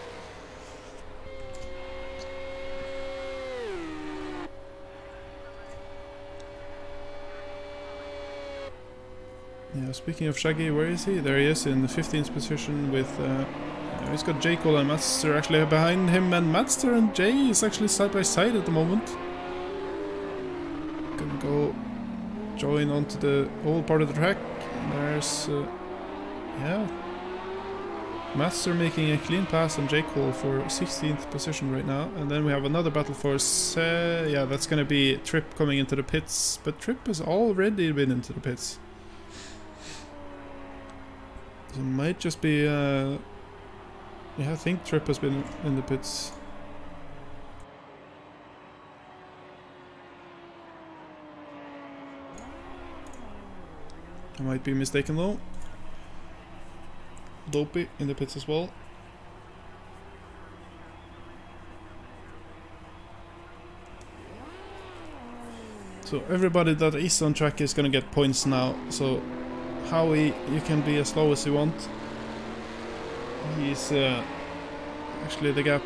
Yeah, speaking of Shaggy, where is he? There he is in the 15th position with he's got J. Cole and Master actually behind him, and Master and Jay is actually side by side at the moment. Gonna go join onto the old part of the track. And there's yeah, Master making a clean pass on J. Cole for 16th position right now, and then we have another battle for yeah, that's gonna be Tripp coming into the pits, but Tripp has already been into the pits. So it might just be yeah, I think Tripp has been in the pits. I might be mistaken though. Dopey in the pits as well. So everybody that is on track is gonna get points now. So Howie, you can be as slow as you want. He's actually the gap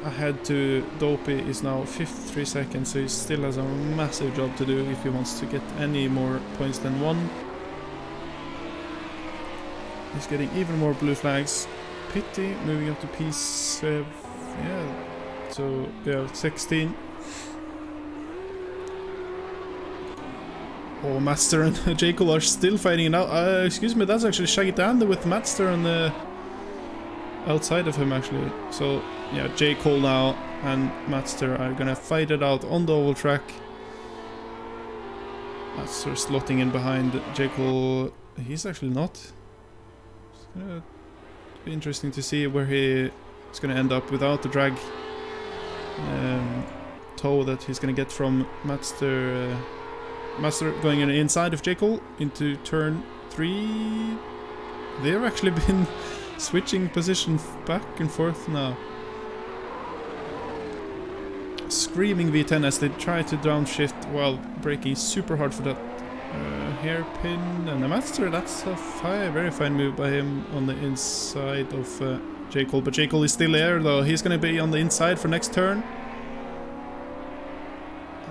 ahead to Dopey is now 53 seconds, so he still has a massive job to do if he wants to get any more points than one. He's getting even more blue flags. Pity moving up to P7, yeah, so yeah, 16. Oh, Master and J. Cole are still fighting it out. Excuse me, that's actually Shaggy Dander with Master on the outside of him actually. So yeah, J. Cole now and Master are gonna fight it out on the oval track. Master slotting in behind J. Cole. He's actually not. It's gonna be interesting to see where he is gonna end up without the drag toe that he's gonna get from Master. Master going in inside of J. Cole into turn 3. They've actually been switching position back and forth now. Screaming V10 as they try to downshift while braking super hard for that hairpin. And the Master, that's a very fine move by him on the inside of J. Cole. But J. Cole is still there though. He's going to be on the inside for next turn.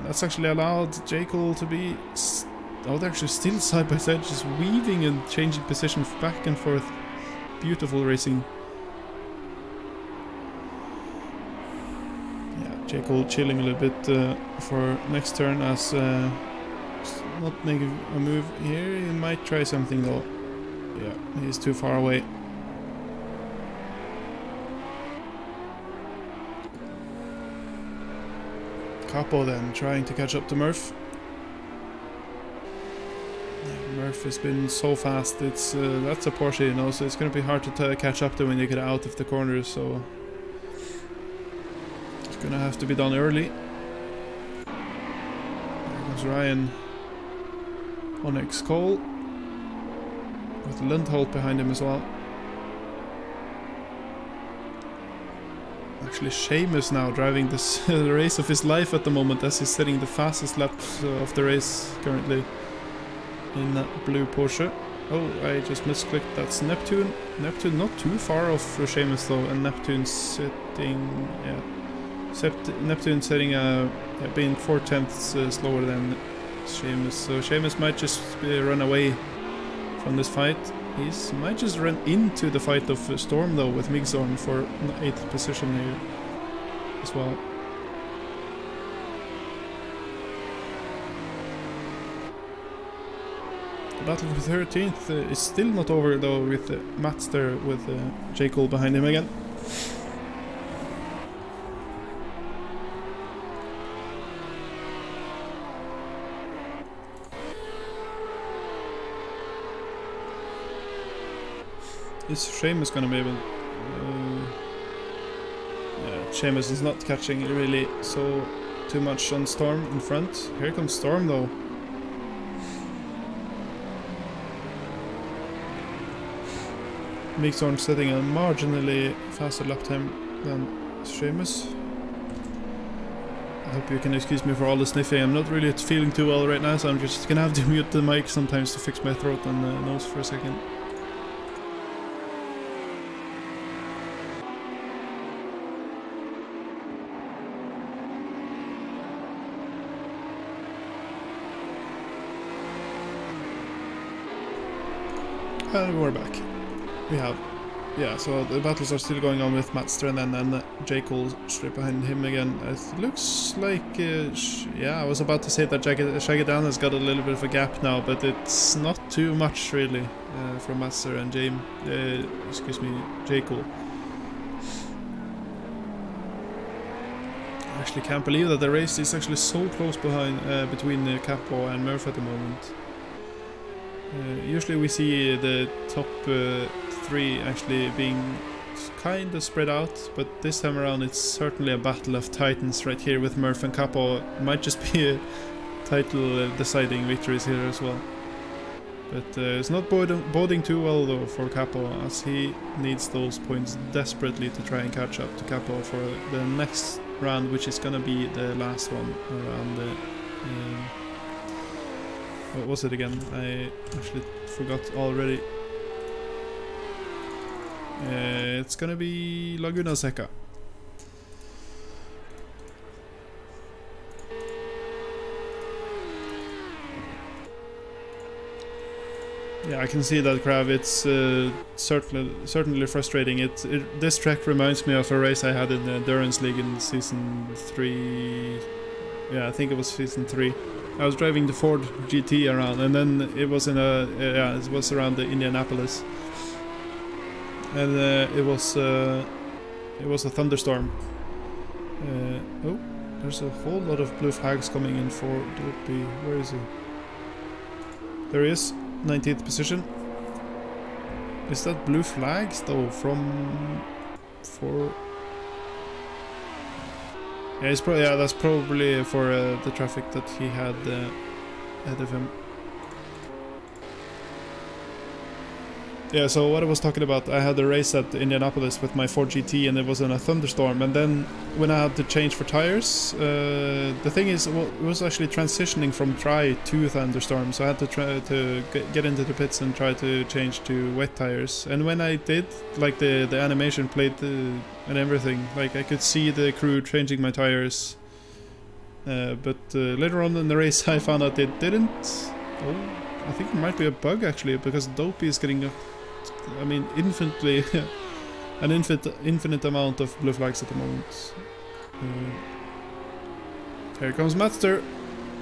That's actually allowed J. Cole to be... Oh, they're actually still side by side, just weaving and changing position back and forth. beautiful racing. J. Cole chilling a little bit for next turn as not making a move here. He might try something though. Yeah, he's too far away. Capo then trying to catch up to Murph. Yeah, Murph has been so fast. It's that's a Porsche, you know, so it's gonna be hard to catch up to when you get out of the corners. So. Gonna have to be done early. There comes Ryan Onyx Cole with Lundholt behind him as well. Actually, Seamus now driving this the race of his life at the moment as he's setting the fastest laps of the race currently in that blue Porsche. Oh, I just misclicked. That's Neptune. Neptune not too far off Seamus though, and Neptune sitting, yeah. Except Neptune setting being 4/10 slower than Seamus, so Seamus might just run away from this fight. He might just run into the fight of Storm though with Migzorn for 8th position here as well. The battle for 13th is still not over though with Matster with J. Cole behind him again. Is Seamus gonna be able? Yeah, Seamus is not catching really so too much on Storm in front. Here comes Storm though. Migzorn setting a marginally faster lap time than Seamus. I hope you can excuse me for all the sniffing. I'm not really feeling too well right now, so I'm just gonna have to mute the mic sometimes to fix my throat and nose for a second. And we're back. We have, yeah, so the battles are still going on with Matster and then J. Cole straight behind him again. It looks like, yeah, I was about to say that Shagadan has got a little bit of a gap now, but it's not too much really from Matster and J. Cole. I actually can't believe that the race is actually so close behind between Capo and Murph at the moment. Usually we see the top 3 actually being kind of spread out, but this time around it's certainly a battle of titans right here with Murph and Capo. It might just be a title deciding victories here as well. But it's not boding too well though for Capo, as he needs those points desperately to try and catch up to Capo for the next round, which is gonna be the last one around the... what was it again? I actually forgot already. It's gonna be Laguna Seca. Yeah, I can see that, Krav. It's certainly frustrating. This track reminds me of a race I had in the Endurance League in season 3. Yeah, I think it was season 3. I was driving the Ford GT around, and then it was in a it was around the Indianapolis, and it was a thunderstorm. Oh, there's a whole lot of blue flags coming in for Dopey. Where is he? There he is, 19th position. Is that blue flags though for? Yeah, that's probably for the traffic that he had ahead of him. Yeah, so what I was talking about, I had a race at Indianapolis with my Ford GT, and it was in a thunderstorm, and then when I had to change for tires, the thing is, well, it was actually transitioning from dry to thunderstorm, so I had to try to get into the pits and try to change to wet tires. And when I did, like the animation played and everything, like I could see the crew changing my tires, but later on in the race I found out it didn't. Oh, I think it might be a bug actually, because Dopey is getting I mean, infinitely, an infinite amount of blue flags at the moment. Here comes Master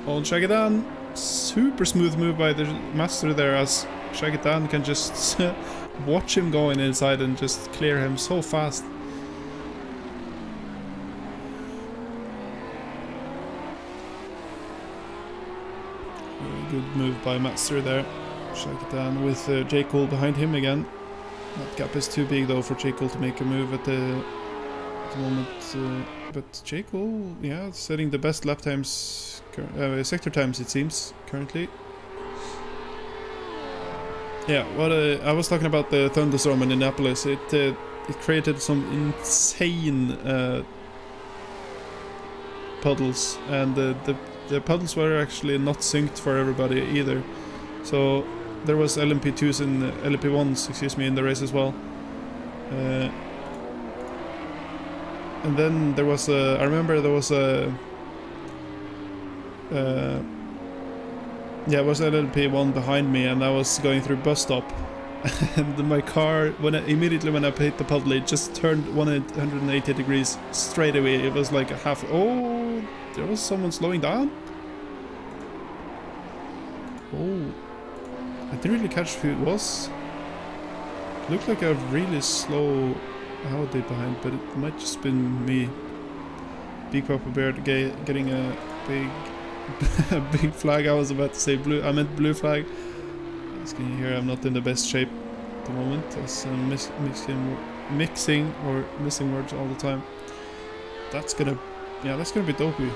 on Shagedan. Super smooth move by the Master there, as Shagedan can just watch him going inside and just clear him so fast. Good move by Master there. Shagedan with J. Cole behind him again. That gap is too big though for J. Cole to make a move at the moment. But J. Cole, yeah, setting the best lap times, sector times it seems, currently. Yeah, what I was talking about the thunderstorm in Indianapolis. It created some insane puddles, and the puddles were actually not synced for everybody either. So there was LMP2s and LMP1s, excuse me, in the race as well. And then there was I remember there was yeah, it was LMP1 behind me, and I was going through bus stop, and my car, immediately when I hit the puddle, it just turned 180 degrees straight away. It was like a half. Oh, there was someone slowing down. Oh, I didn't really catch who it was. It looked like a really slow Audi behind, but it might just been me. Big Papa Bear getting a big a big flag. I was about to say blue. I meant blue flag. As can you hear, I'm not in the best shape at the moment, as I'm mixing or missing words all the time. That's gonna be Dopey.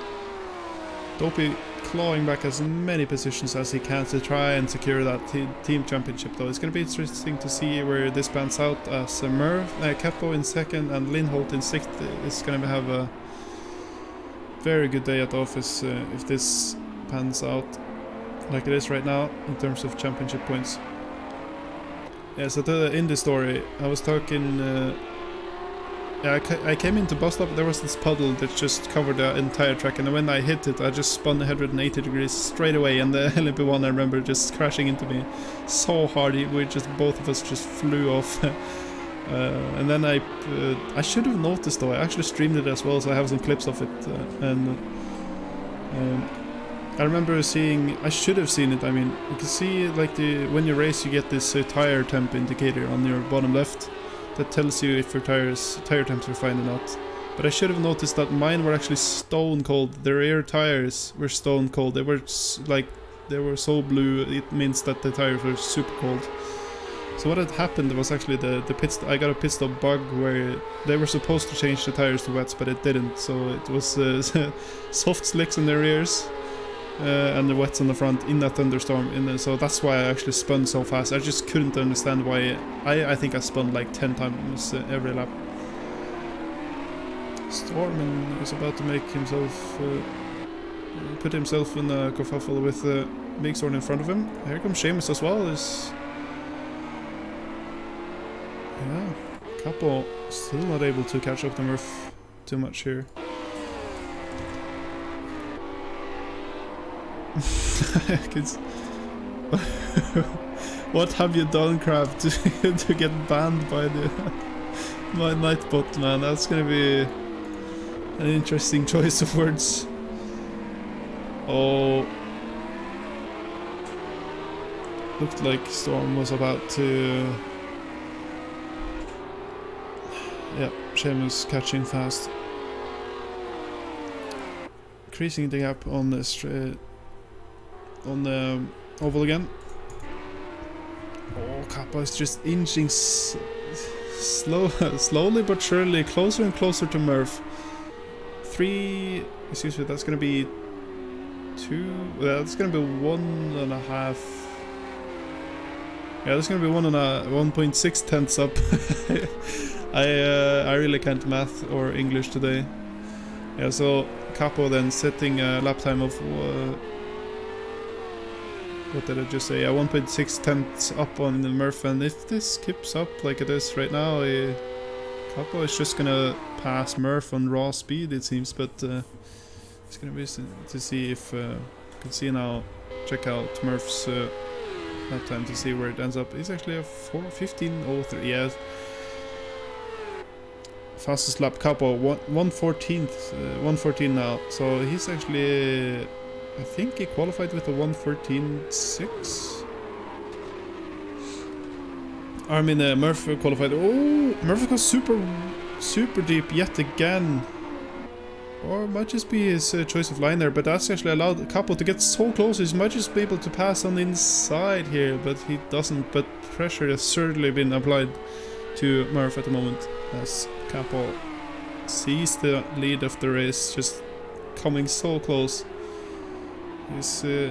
Dopey clawing back as many positions as he can to try and secure that team championship, though. It's going to be interesting to see where this pans out, as Merv, Capo in second and Lindholt in sixth is going to have a very good day at the office if this pans out like it is right now in terms of championship points. Yeah, so in this story, I was talking... I came into bus stop, there was this puddle that just covered the entire track, and when I hit it, I just spun 180 degrees straight away, and the LMP1, I remember, just crashing into me so hard. Both of us just flew off. And then I should have noticed, though. I actually streamed it as well, so I have some clips of it. And I remember seeing, I should have seen it. I mean, you can see, like, when you race, you get this tire temp indicator on your bottom left that tells you if your tire temps are fine or not. But I should have noticed that mine were actually stone cold. The rear tires were stone cold. They were like, they were so blue, it means that the tires were super cold. So what had happened was actually I got a pit stop bug where they were supposed to change the tires to wets, but it didn't. So it was soft slicks in the rears and the wets on the front in that thunderstorm. So that's why I actually spun so fast. I just couldn't understand why. I think I spun like 10 times every lap. Storm is about to make himself put himself in a kerfuffle with Big Sword in front of him. Here comes Seamus as well. Yeah, Capo still not able to catch up to Murph too much here. What have you done, Crab, to get banned by my Nightbot, man? That's gonna be an interesting choice of words. Oh, looked like Storm was about to. Yeah, Seamus catching fast, increasing the gap on the oval again. Oh, Kappa is just inching slowly but surely closer and closer to Murph. Excuse me, that's gonna be 2. That's gonna be 1.5. Yeah, that's gonna be 1.6 tenths up. I really can't math or English today. Yeah, so Capo then setting a lap time of what did I just say? 1.6 tenths up on the Murph, and if this keeps up like it is right now, Capo is just gonna pass Murph on raw speed, it seems. But it's gonna be to see if you can see now. Check out Murph's lap time to see where it ends up. He's actually a 4:15:03. Yeah. Fastest lap Capo, 1:14 now. So he's actually, I think he qualified with a 1:14.6. I mean, Murph qualified. Oh, Murph got super deep yet again. Or it might just be his choice of line there, but that's actually allowed Capo to get so close. He might just be able to pass on the inside here, but he doesn't. But pressure has certainly been applied to Murph at the moment, as Capo sees the lead of the race just coming so close.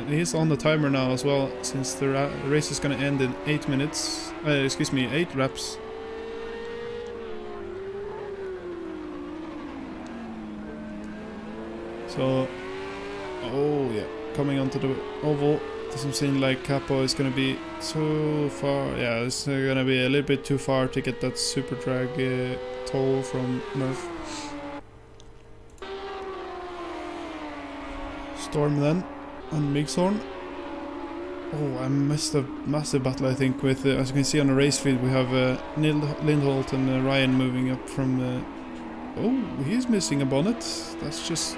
He's on the timer now as well, since the race is going to end in 8 minutes. Excuse me, 8 laps. So, oh yeah, coming onto the oval. Doesn't seem like Capo is going to be so far. Yeah, it's going to be a little bit too far to get that super drag toll from Murph. Storm then on Migshorn. Oh, I missed a massive battle, I think, with, as you can see on the race feed, we have Lindholt and Ryan moving up from... oh, he's missing a bonnet. That's just...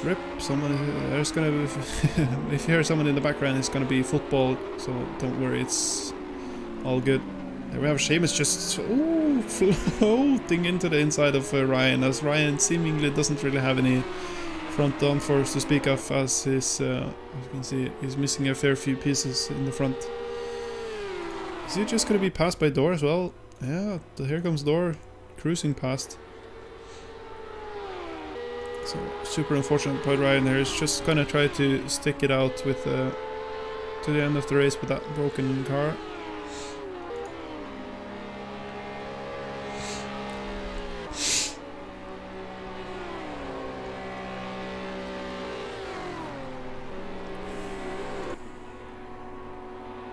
rip. Someone, there's gonna be... if you hear someone in the background, it's gonna be football, so don't worry, it's all good. There we have Seamus just floating into the inside of Ryan, as Ryan seemingly doesn't really have any front downforce to speak of, as his, as you can see, he's missing a fair few pieces in the front. Is he just gonna be passed by Door as well? Yeah, here comes Door, cruising past. So super unfortunate by Ryan here. He's just gonna try to stick it out with to the end of the race with that broken car.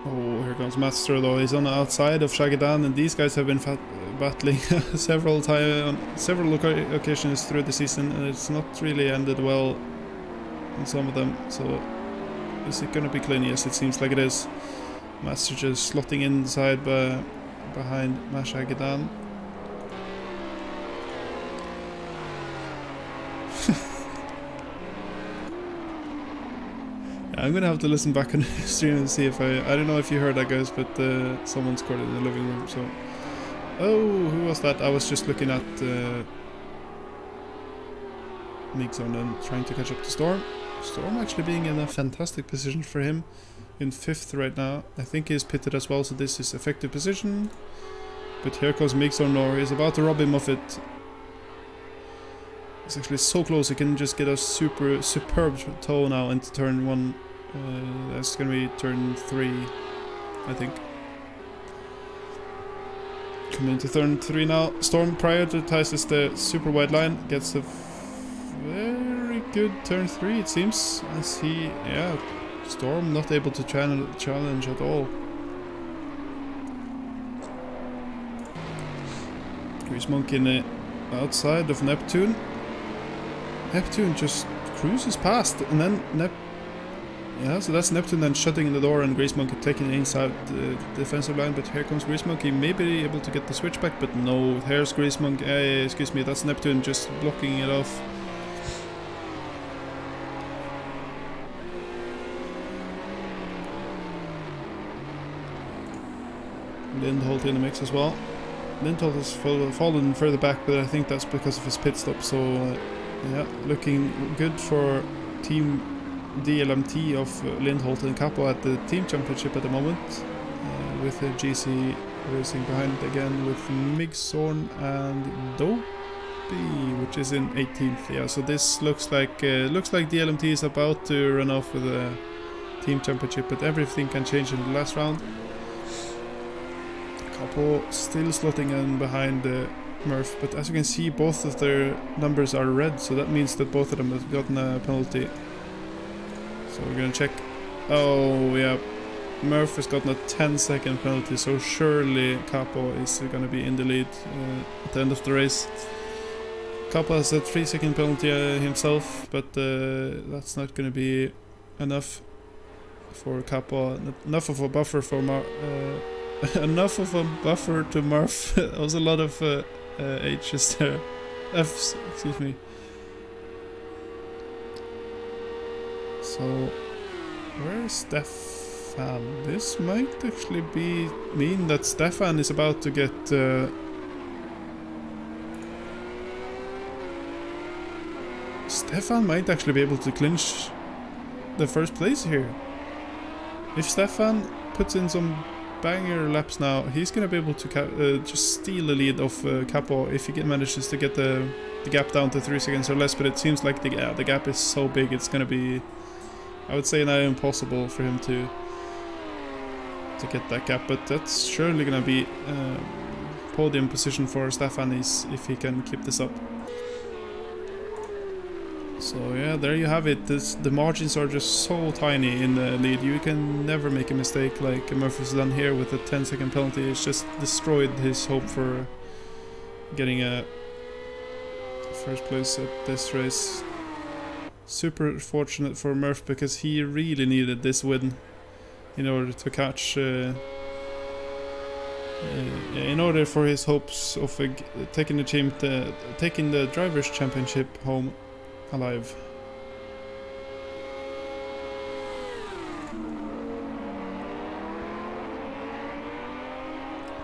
Oh, here comes Master though. He's on the outside of Shagadan, and these guys have been battling several occasions through the season, and it's not really ended well on some of them. So is it gonna be clean? Yes, it seems like it is. Master just slotting inside behind Shagadan. I'm gonna have to listen back on the stream and see if I don't know if you heard that, guys, but someone scored in the living room. So, oh, who was that? I was just looking at Migshorn and trying to catch up to Storm. Storm actually being in a fantastic position for him, in 5th right now. I think he's pitted as well, so this is effective position. But here comes Migshorn, or he's about to rob him of it. It's actually so close. He can just get a superb toe now into turn 1. That's gonna be turn 3, I think. Coming into turn 3 now. Storm prioritizes the super wide line, gets a very good turn 3, it seems, as he, yeah, Storm not able to challenge at all. Grease Monkey in the outside of Neptune. Neptune just cruises past, and then yeah, so that's Neptune then shutting in the door, and Grease Monkey taking it inside the defensive line. But here comes Grease Monkey, maybe able to get the switchback, but no. Here's Grease Monkey. Excuse me, that's Neptune just blocking it off. Lindholt in the mix as well. Lindholt has fallen further back, but I think that's because of his pit stop. So yeah, looking good for Team DLMT of Lindholt and Capo at the team championship at the moment, with GC racing behind again with Migshorn and Dopey, which is in 18th. Yeah, so this looks like DLMT is about to run off with a team championship, but everything can change in the last round. Capo still slotting in behind Murph, but as you can see, both of their numbers are red, so that means that both of them have gotten a penalty. So we're gonna check. Oh yeah, Murph has gotten a 10-second penalty, so surely Capo is gonna be in the lead at the end of the race. Capo has a 3-second penalty himself, but that's not gonna be enough. for Capo. Enough of a buffer for enough of a buffer to Murph. There was a lot of H's there. F's, excuse me. So, where is Stefan? This might actually mean that Stefan is about to get Stefan might actually be able to clinch the first place here. If Stefan puts in some banger laps now, he's gonna be able to just steal the lead of Capo if he manages to get the gap down to 3 seconds or less. But it seems like the gap is so big, it's gonna be, I would say, now impossible for him to get that gap. But that's surely gonna be podium position for Stefan if he can keep this up. So yeah, there you have it. The margins are just so tiny in the lead. You can never make a mistake like Murphy's done here with a 10-second penalty. It's just destroyed his hope for getting a first place at this race. Super fortunate for Murph, because he really needed this win in order to catch in order for his hopes of taking the Drivers' Championship home alive.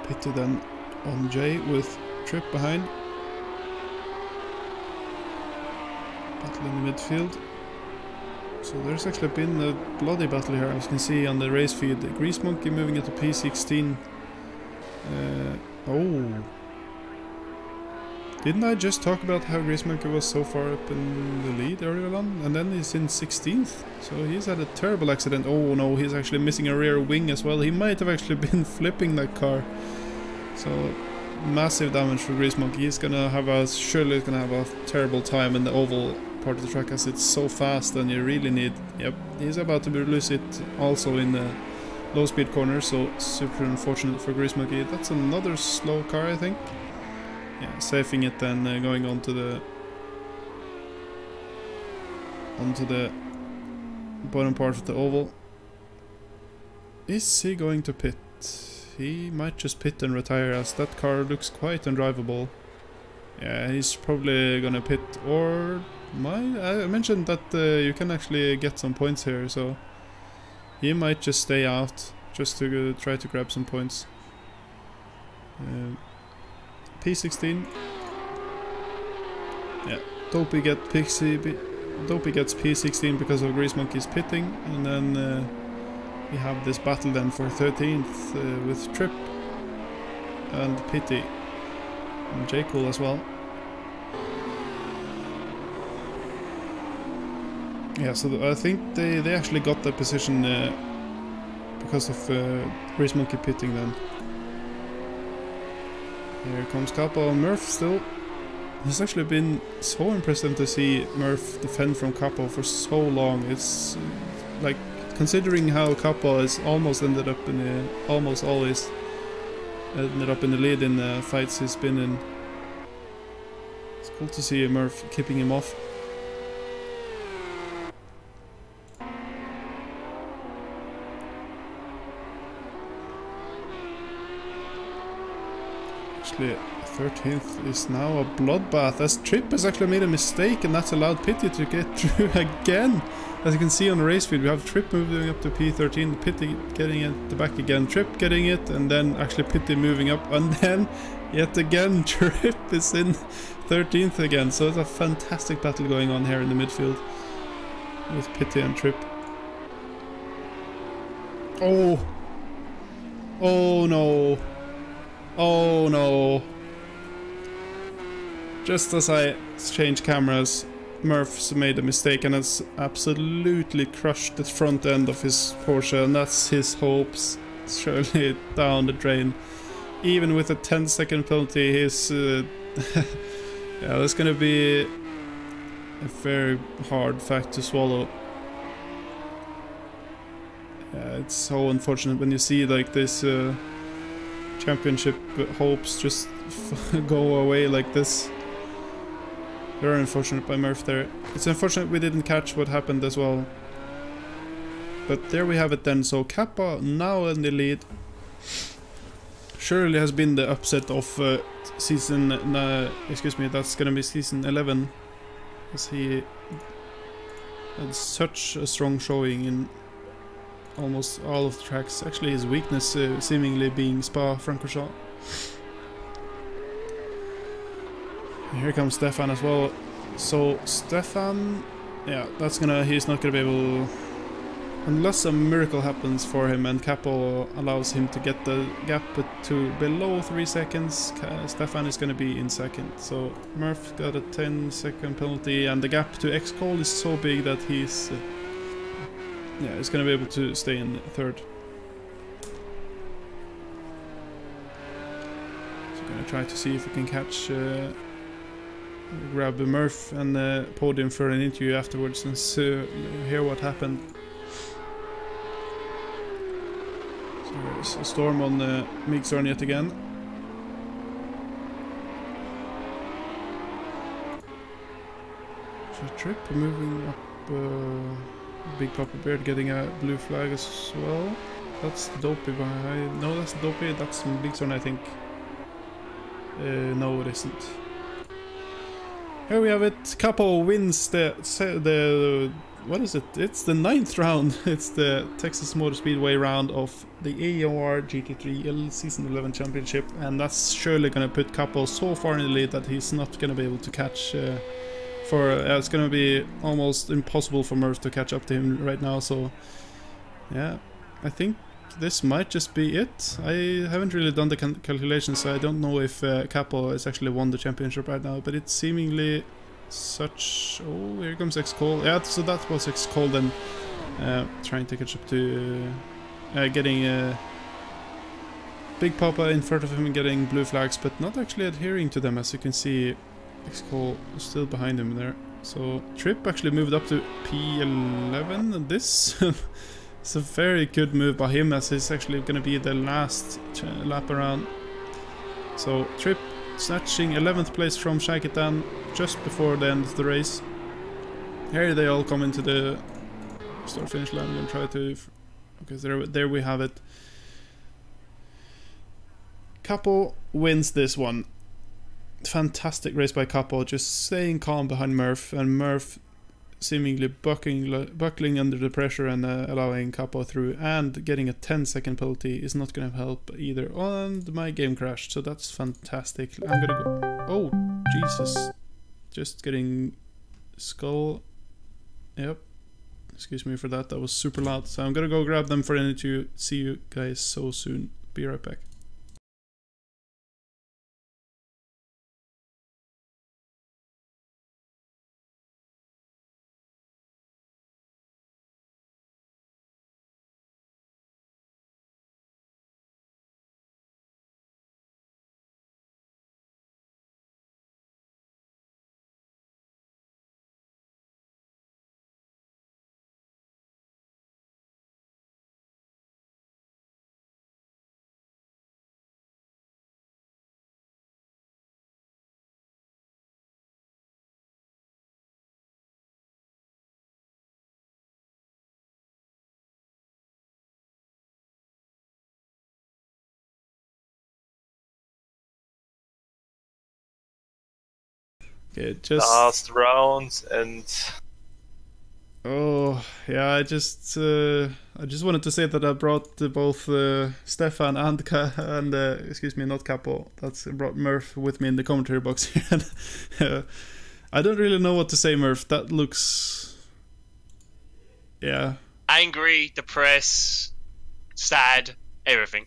Pitty then on J with Trip behind. Battle in the midfield. So there's actually been a bloody battle here, as you can see on the race feed. The Grease Monkey moving into P16. Oh. Didn't I just talk about how Grease Monkey was so far up in the lead earlier on? And then he's in 16th. So he's had a terrible accident. Oh no, he's actually missing a rear wing as well. He might have actually been flipping that car. So massive damage for Grease Monkey. He's gonna have surely gonna have a terrible time in the oval part of the track, as it's so fast and you really need... Yep, he's about to lose it also in the low speed corner, so super unfortunate for Grease Monkey. That's another slow car, I think. Yeah, safing it then, going onto the bottom part of the oval. Is he going to pit? He might just pit and retire, as that car looks quite undrivable. Yeah, he's probably gonna pit, or I mentioned that you can actually get some points here, so he might just stay out just to try to grab some points. P16. Yeah, Dopey gets P16 because of Grease Monkey's pitting, and then we have this battle then for 13th with Trip and Pitty and J. Cool as well. Yeah, so I think they actually got that position because of Grease Monkey pitting then. Here comes Capo. Murph still. It's actually been so impressive to see Murph defend from Capo for so long. It's like, considering how Capo has almost ended up in the, almost always ended up in the lead in the fights he's been in. It's cool to see Murph keeping him off. Actually, 13th is now a bloodbath, as Trip has actually made a mistake, and that's allowed Pitty to get through again. As you can see on the race feed, we have Trip moving up to P13, Pitty getting it the back again, Trip getting it, and then actually Pitty moving up, and then yet again Trip is in 13th again. So it's a fantastic battle going on here in the midfield with Pitty and Trip. Oh! Oh no! Oh no! Just as I change cameras, Murph's made a mistake and has absolutely crushed the front end of his Porsche, and that's his hopes surely down the drain. Even with a 10-second penalty, he's yeah, that's gonna be a very hard fact to swallow. Yeah, it's so unfortunate when you see like this championship hopes just go away like this. Very unfortunate by Murph there. It's unfortunate we didn't catch what happened as well. But there we have it then. So Kappa now in the lead. Surely has been the upset of season... excuse me, that's gonna be season 11. As he had such a strong showing in almost all of the tracks. Actually his weakness seemingly being Spa-Francorchamps. Here comes Stefan as well. So Stefan, yeah, he's not gonna be able, unless a miracle happens for him and Capo allows him to get the gap to below 3 seconds. Stefan is gonna be in second. So Murph got a 10-second penalty, and the gap to X-Cole is so big that he's gonna be able to stay in third. So gonna try to see if we can catch. Grab Murph and podium for an interview afterwards and hear what happened. So there's a storm on Mixorn yet again. So Trip moving up, Big Papa Beard getting a blue flag as well. That's Dopey behind. No, that's Dopey, that's Mixorn, I think. No, it isn't. Here we have it. Capo wins the what is it? It's the 9th round. It's the Texas Motor Speedway round of the AOR GT3 Season 11 Championship, and that's surely gonna put Capo so far in the lead that he's not gonna be able to catch. It's gonna be almost impossible for Murph to catch up to him right now. So yeah, I think this might just be it. I haven't really done the calculations, so I don't know if Capo has actually won the championship right now, but it's seemingly such... Oh, here comes X-Cole. Yeah, so that was X-Cole then trying to catch up to... getting Big Papa in front of him and getting blue flags, but not actually adhering to them. As you can see, X-Cole is still behind him there. So Trip actually moved up to P11, and this... It's a very good move by him, as it's actually going to be the last lap around. So Trip snatching 11th place from Shakitan just before the end of the race. Here they all come into the start-finish line and try to... Okay, there we have it. Capo wins this one. Fantastic race by Capo, just staying calm behind Murph, and Murph seemingly buckling under the pressure and allowing Capo through, and getting a 10-second penalty is not going to help either. And my game crashed, so that's fantastic. I'm gonna go... Oh, Jesus. Just getting skull... Yep. Excuse me for that, that was super loud. So I'm gonna go grab them for to see you guys so soon. Be right back. Okay, just last round, and oh yeah, I just wanted to say that I brought both Stefan and excuse me, not Capo. I brought Murph with me in the commentary box here. I don't really know what to say, Murph. That looks, yeah, angry, depressed, sad, everything.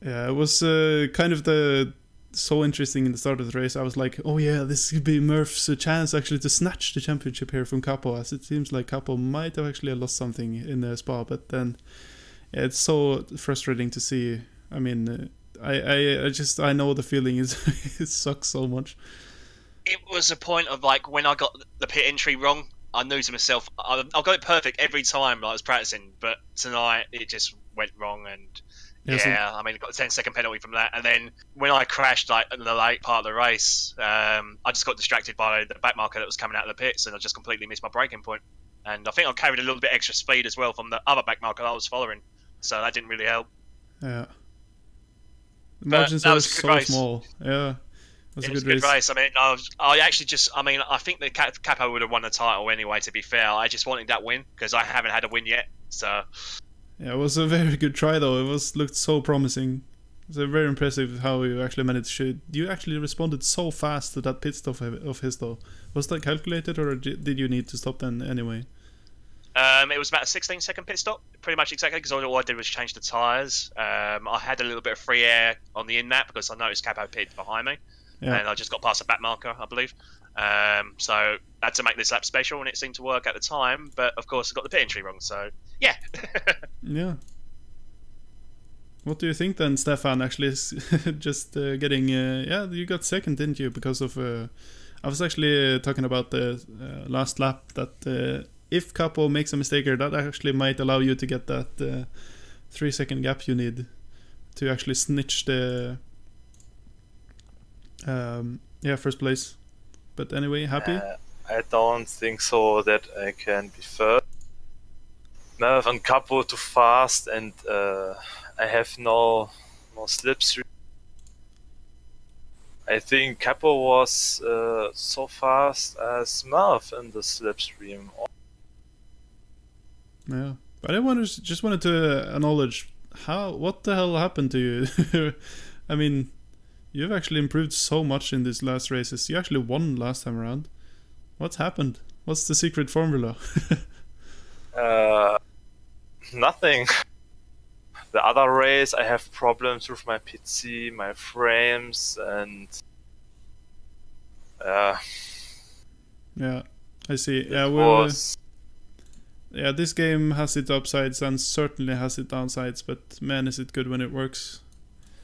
Yeah, it was kind of so interesting in the start of the race. I was like, oh yeah, this could be Murph's chance actually to snatch the championship here from Capo, as it seems like Capo might have actually lost something in the Spa, but then yeah, it's so frustrating to see. I mean, I know the feeling is it sucks so much. It was a point of like, when I got the pit entry wrong, I knew to myself, I've got it perfect every time I was practicing, but tonight it just went wrong, and yeah, I mean, I got a 10-second penalty from that. And then when I crashed like in the late part of the race, I just got distracted by the back marker that was coming out of the pits, and I just completely missed my braking point. and I think I carried a little bit extra speed as well from the other back marker I was following, so that didn't really help. Yeah. The margins are so small. Yeah. It was a good race. I mean, I think the Capo would have won the title anyway, to be fair. I just wanted that win, because I haven't had a win yet, so... Yeah, it was a very good try, though. It looked so promising. It's very impressive how you actually managed to... You actually responded so fast to that pit stop of his, though. Was that calculated, or did you need to stop then anyway? It was about a 16-second pit stop, pretty much exactly, because all I did was change the tyres. I had a little bit of free air on the in-lap, because I noticed Capo pitted behind me. Yeah. And I just got past the back marker, I believe. So I had to make this lap special, and it seemed to work at the time. But of course, I got the pit entry wrong. So yeah. Yeah. What do you think then, Stefan? Actually, just getting yeah, you got second, didn't you? Because of I was actually talking about the last lap that if Capo makes a mistake here, that actually might allow you to get that 3-second gap you need to actually snitch the. Yeah, first place. But anyway, happy? I don't think so that I can be first. Merv and Capo too fast, and I have no slipstream. I think Capo was so fast as Merv in the slipstream. Yeah, but I just wanted to acknowledge what the hell happened to you. I mean, you've actually improved so much in these last races. You actually won last time around. What's happened? What's the secret formula? Nothing. The other race, I have problems with my PC, my frames, and yeah, I see. Yeah, well, yeah, this game has its upsides and certainly has its downsides, but man, is it good when it works.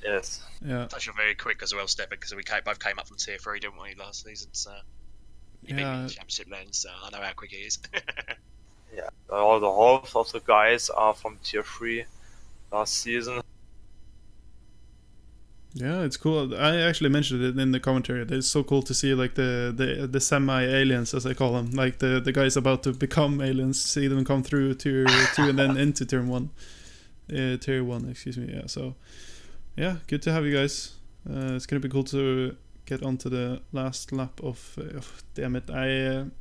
Yes. Yeah. Touch on very quick as well, Stephen, because we both came up from tier 3, didn't we, last season? So you beat me in the championship then, so I know how quick he is. Yeah, all the half of the guys are from tier 3 last season. Yeah, it's cool. I actually mentioned it in the commentary. It's so cool to see like the semi-aliens, as I call them, like the guys about to become aliens. See them come through tier 2 and then into tier 1. Tier 1, excuse me. Yeah, so yeah, good to have you guys. It's gonna be cool to get onto the last lap of damn it.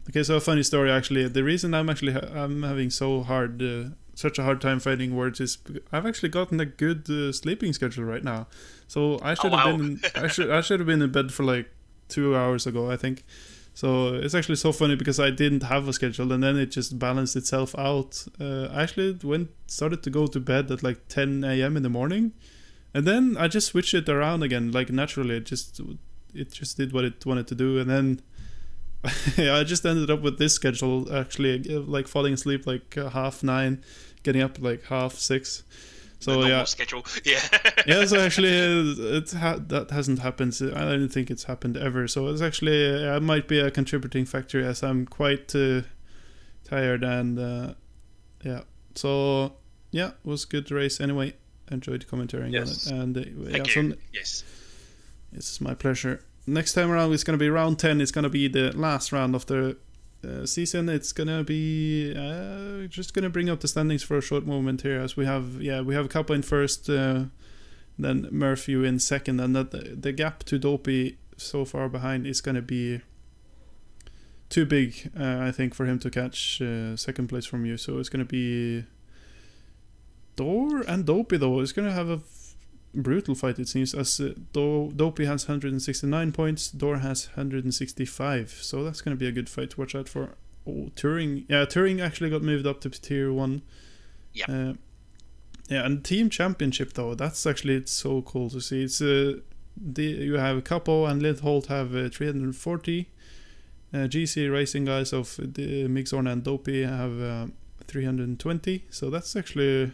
Okay, so a funny story actually. The reason I'm having such a hard time finding words is I've actually gotten a good sleeping schedule right now. So I should have been I should have been in bed for like 2 hours ago, I think. So it's actually so funny because I didn't have a schedule and then it just balanced itself out. I actually started to go to bed at like 10 a.m. in the morning, and then I just switched it around again, like naturally. It just did what it wanted to do, and then I just ended up with this schedule actually, like falling asleep like 9:30, getting up like 6:30. So yeah, schedule. Yeah. Yeah. So actually, that hasn't happened. I don't think it's happened ever. So it's actually it might be a contributing factor as I'm quite tired and yeah. So yeah, it was a good race anyway. Enjoyed commentating on it, and Thank you. Yes, it's my pleasure. Next time around, it's going to be round 10. It's going to be the last round of the season. It's going to be just going to bring up the standings for a short moment here, as we have a couple in first, then Murphy in second, and that the gap to Dopey so far behind is going to be too big, I think, for him to catch second place from you. So it's going to be Dor and Dopey, though. It's going to have a brutal fight, it seems, as Dopey has 169 points, Dor has 165, so that's going to be a good fight to watch out for. Turing actually got moved up to tier 1. Yeah. And team championship, though, it's so cool to see. It's you have Capo and Lindholt have 340, GC Racing guys of the Mixorn and Dopey have 320, so that's actually...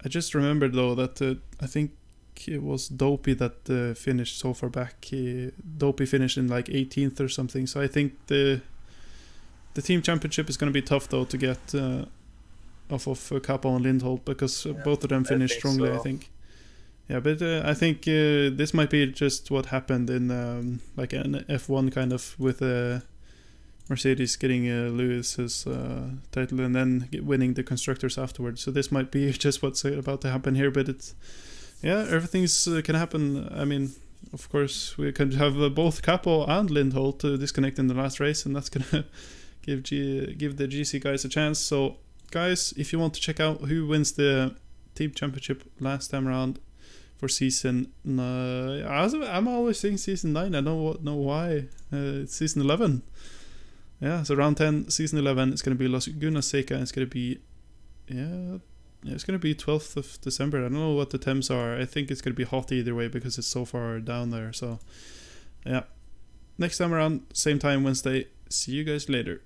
I just remembered though that I think it was Dopey that finished so far back. Dopey finished in like 18th or something. So I think the team championship is going to be tough though to get off of Capo and Lindholt, because both of them finished strongly. So. I think. Yeah, but I think this might be just what happened in like an F1 kind of with Mercedes getting Lewis's title and then winning the constructors afterwards. So this might be just what's about to happen here, but it's, yeah, everything's can happen. I mean, of course, we could have both Capo and Lindholt to disconnect in the last race, and that's gonna give the GC guys a chance. So, guys, if you want to check out who wins the team championship last time around for season, I'm always saying season 9. I don't know why. It's season 11. Yeah, so round 10, season 11. It's gonna be Laguna Seca. It's gonna be, it's gonna be 12th of December. I don't know what the temps are. I think it's gonna be hot either way because it's so far down there. So, yeah, next time around, same time Wednesday. See you guys later.